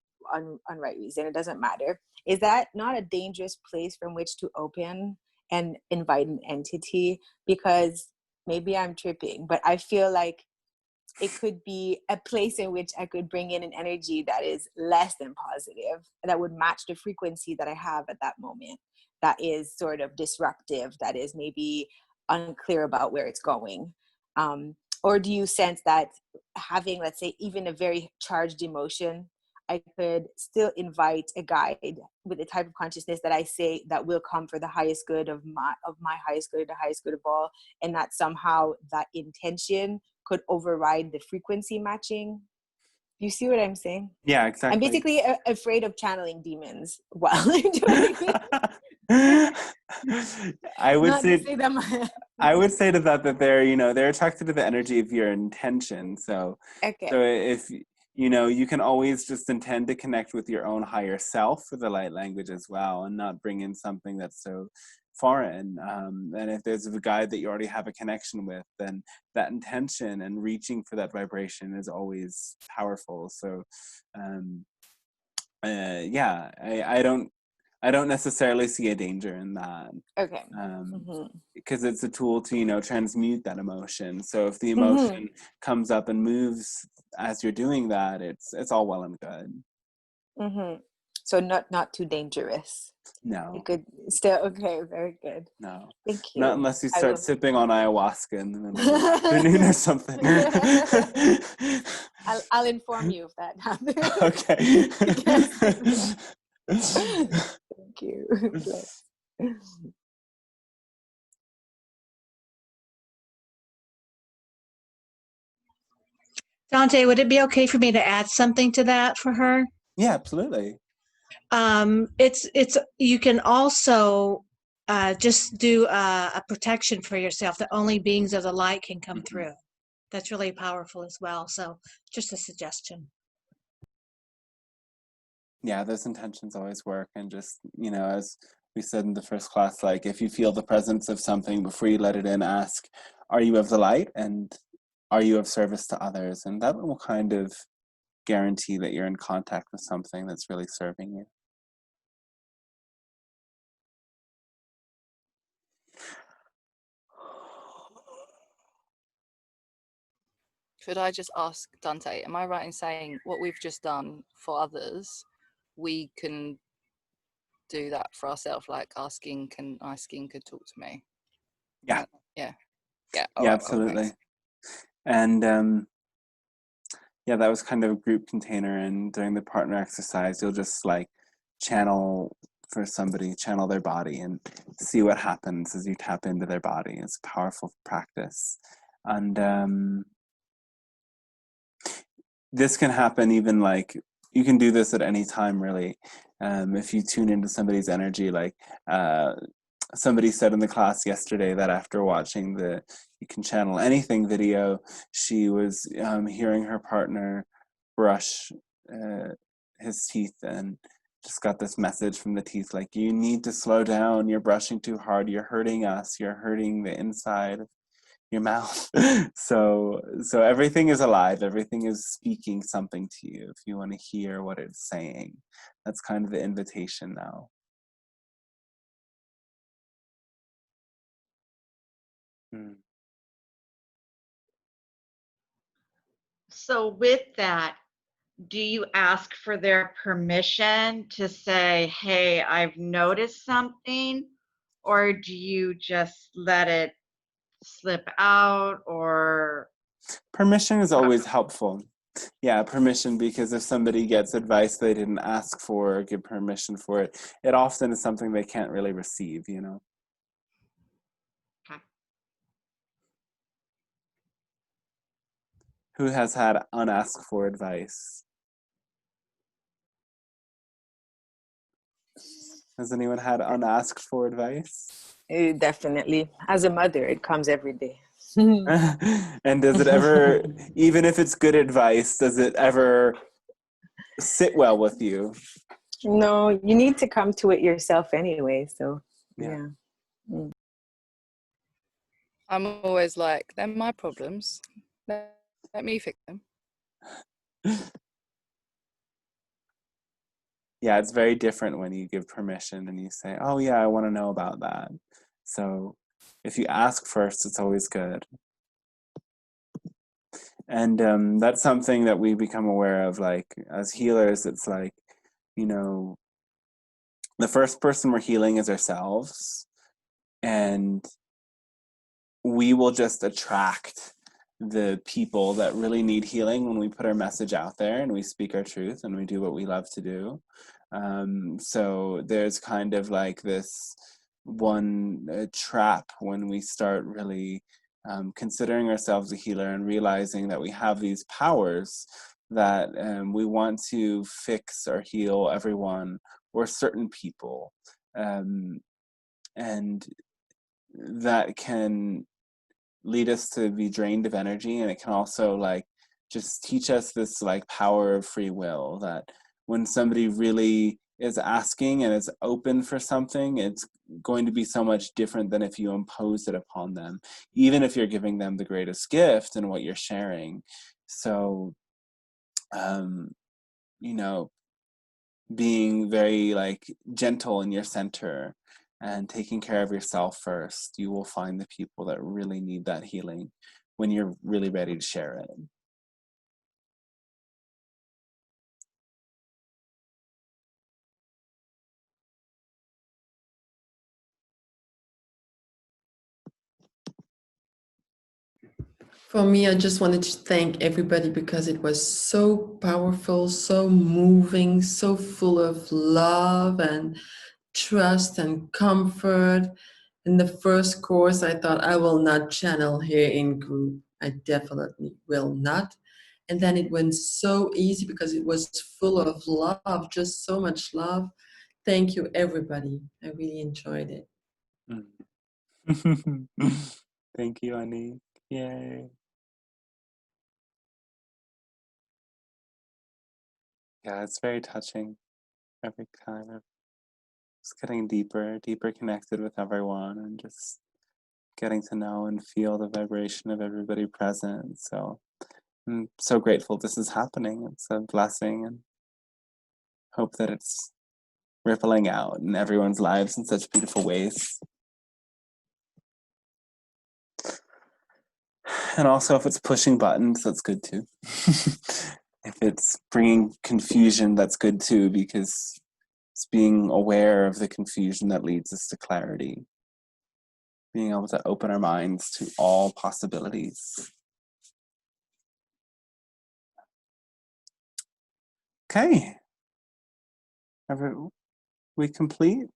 unright reason, it doesn't matter. Is that not a dangerous place from which to open and invite an entity? Because maybe I'm tripping, but I feel like it could be a place in which I could bring in an energy that is less than positive, that would match the frequency that I have at that moment, that is sort of disruptive, that is maybe unclear about where it's going. Or do you sense that having, let's say, even a very charged emotion, I could still invite a guide with the type of consciousness that I say that will come for the highest good of my highest good, the highest good of all, and that somehow that intention could override the frequency matching? You see what I'm saying? Yeah, exactly. I'm basically afraid of channeling demons while I'm doing I would Not say to say that I would say to that they're attracted to the energy of your intention. So Okay. if you can always just intend to connect with your own higher self for the light language as well, and not bring in something that's so foreign. And if there's a guide that you already have a connection with, then that intention and reaching for that vibration is always powerful. So I don't necessarily see a danger in that. Okay. Because it's a tool to transmute that emotion. So if the emotion comes up and moves as you're doing that, it's all well and good. So not too dangerous. No. It could still, okay, very good. No. Thank you. Not unless you I start will. sipping on ayahuasca in the middle of the afternoon or something. I'll inform you if that happens. Okay. Thank you. Bless. Dante, would it be okay for me to add something to that for her? Yeah, absolutely. It's you can also just do a protection for yourself that only beings of the light can come through. That's really powerful as well. So just a suggestion. Yeah, those intentions always work. And just, as we said in the first class, like if you feel the presence of something, before you let it in, ask, are you of the light? And are you of service to others? And that will kind of guarantee that you're in contact with something that's really serving you. Could I just ask, Dante, am I right in saying what we've just done for others, we can do that for ourselves, like asking, can my skin could talk to me? Yeah. Yeah. Yeah, All right, absolutely. thanks. And yeah, that was kind of a group container. And during the partner exercise, you'll just like channel their body and see what happens as you tap into their body. It's a powerful practice. And this can happen even like, you can do this at any time, really. If you tune into somebody's energy, like somebody said in the class yesterday that after watching the You Can Channel Anything video, she was hearing her partner brush his teeth, and just got this message from the teeth, like, you need to slow down, you're brushing too hard, you're hurting us, you're hurting the inside of your mouth. So everything is alive, everything is speaking something to you if you want to hear what it's saying. That's kind of the invitation now. So with that, do you ask for their permission to say, hey, I've noticed something? Or do you just let it slip out or? Permission is always helpful. Yeah, permission, because if somebody gets advice they didn't ask for or give permission for it, it often is something they can't really receive, you know. Okay. Who has had unasked for advice? Has anyone had unasked for advice? Definitely. As a mother, it comes every day. And does it ever, even if it's good advice, does it ever sit well with you? No, you need to come to it yourself anyway. So, yeah. I'm always like, they're my problems. Let me fix them. Yeah, it's very different when you give permission and you say, oh yeah, I want to know about that. So if you ask first, it's always good. And that's something that we become aware of, like as healers. It's like, you know, the first person we're healing is ourselves, and we will just attract the people that really need healing when we put our message out there and we speak our truth and we do what we love to do. So there's kind of like this one trap when we start really considering ourselves a healer and realizing that we have these powers that we want to fix or heal everyone or certain people. And that can lead us to be drained of energy, and it can also like just teach us this like power of free will, that when somebody really is asking and is open for something, it's going to be so much different than if you impose it upon them, even if you're giving them the greatest gift and what you're sharing. So you know, being very like gentle in your center and taking care of yourself first, you will find the people that really need that healing when you're really ready to share it. For me, I just wanted to thank everybody because it was so powerful, so moving, so full of love and trust and comfort. In the first course, I thought I will not channel here in group. I definitely will not. And then it went so easy because it was full of love, just so much love. Thank you, everybody. I really enjoyed it. Thank you, Annie. Yay. Yeah, it's very touching every time. I'm just getting deeper connected with everyone and just getting to know and feel the vibration of everybody present. So I'm so grateful this is happening. It's a blessing, and hope that it's rippling out in everyone's lives in such beautiful ways. And also, if it's pushing buttons, that's good too. If it's bringing confusion, that's good too, because it's being aware of the confusion that leads us to clarity. Being able to open our minds to all possibilities. Okay. Are we complete?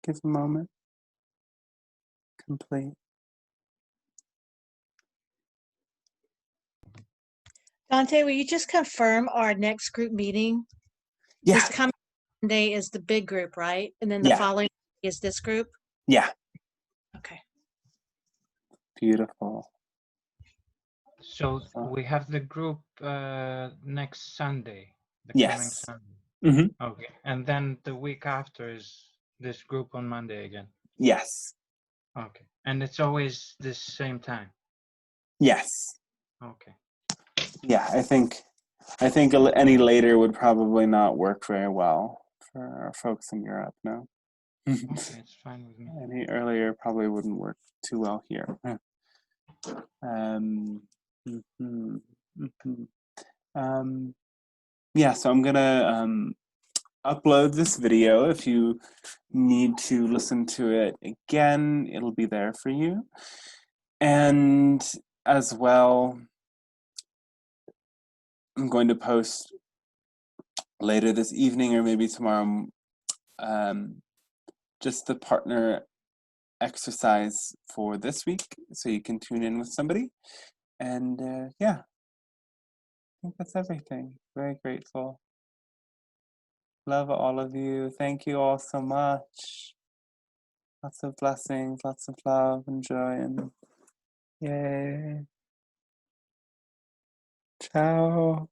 Give a moment. Complete. Dante, will you just confirm our next group meeting? Yeah. This coming Monday is the big group, right? And then the following is this group? Yeah. Okay. Beautiful. So we have the group next Sunday. The coming Yes. Sunday. Okay. And then the week after is this group on Monday again? Yes. Okay. And it's always the same time? Yes. Okay. Yeah, I think any later would probably not work very well for our folks in Europe, no? Okay, it's fine with me. Any earlier probably wouldn't work too well here. Yeah, so I'm gonna upload this video. If you need to listen to it again, it'll be there for you. And as well, I'm going to post later this evening or maybe tomorrow just the partner exercise for this week, so you can tune in with somebody. And yeah, I think that's everything. Very grateful. Love all of you. Thank you all so much. Lots of blessings, lots of love and joy, and yay. Ciao.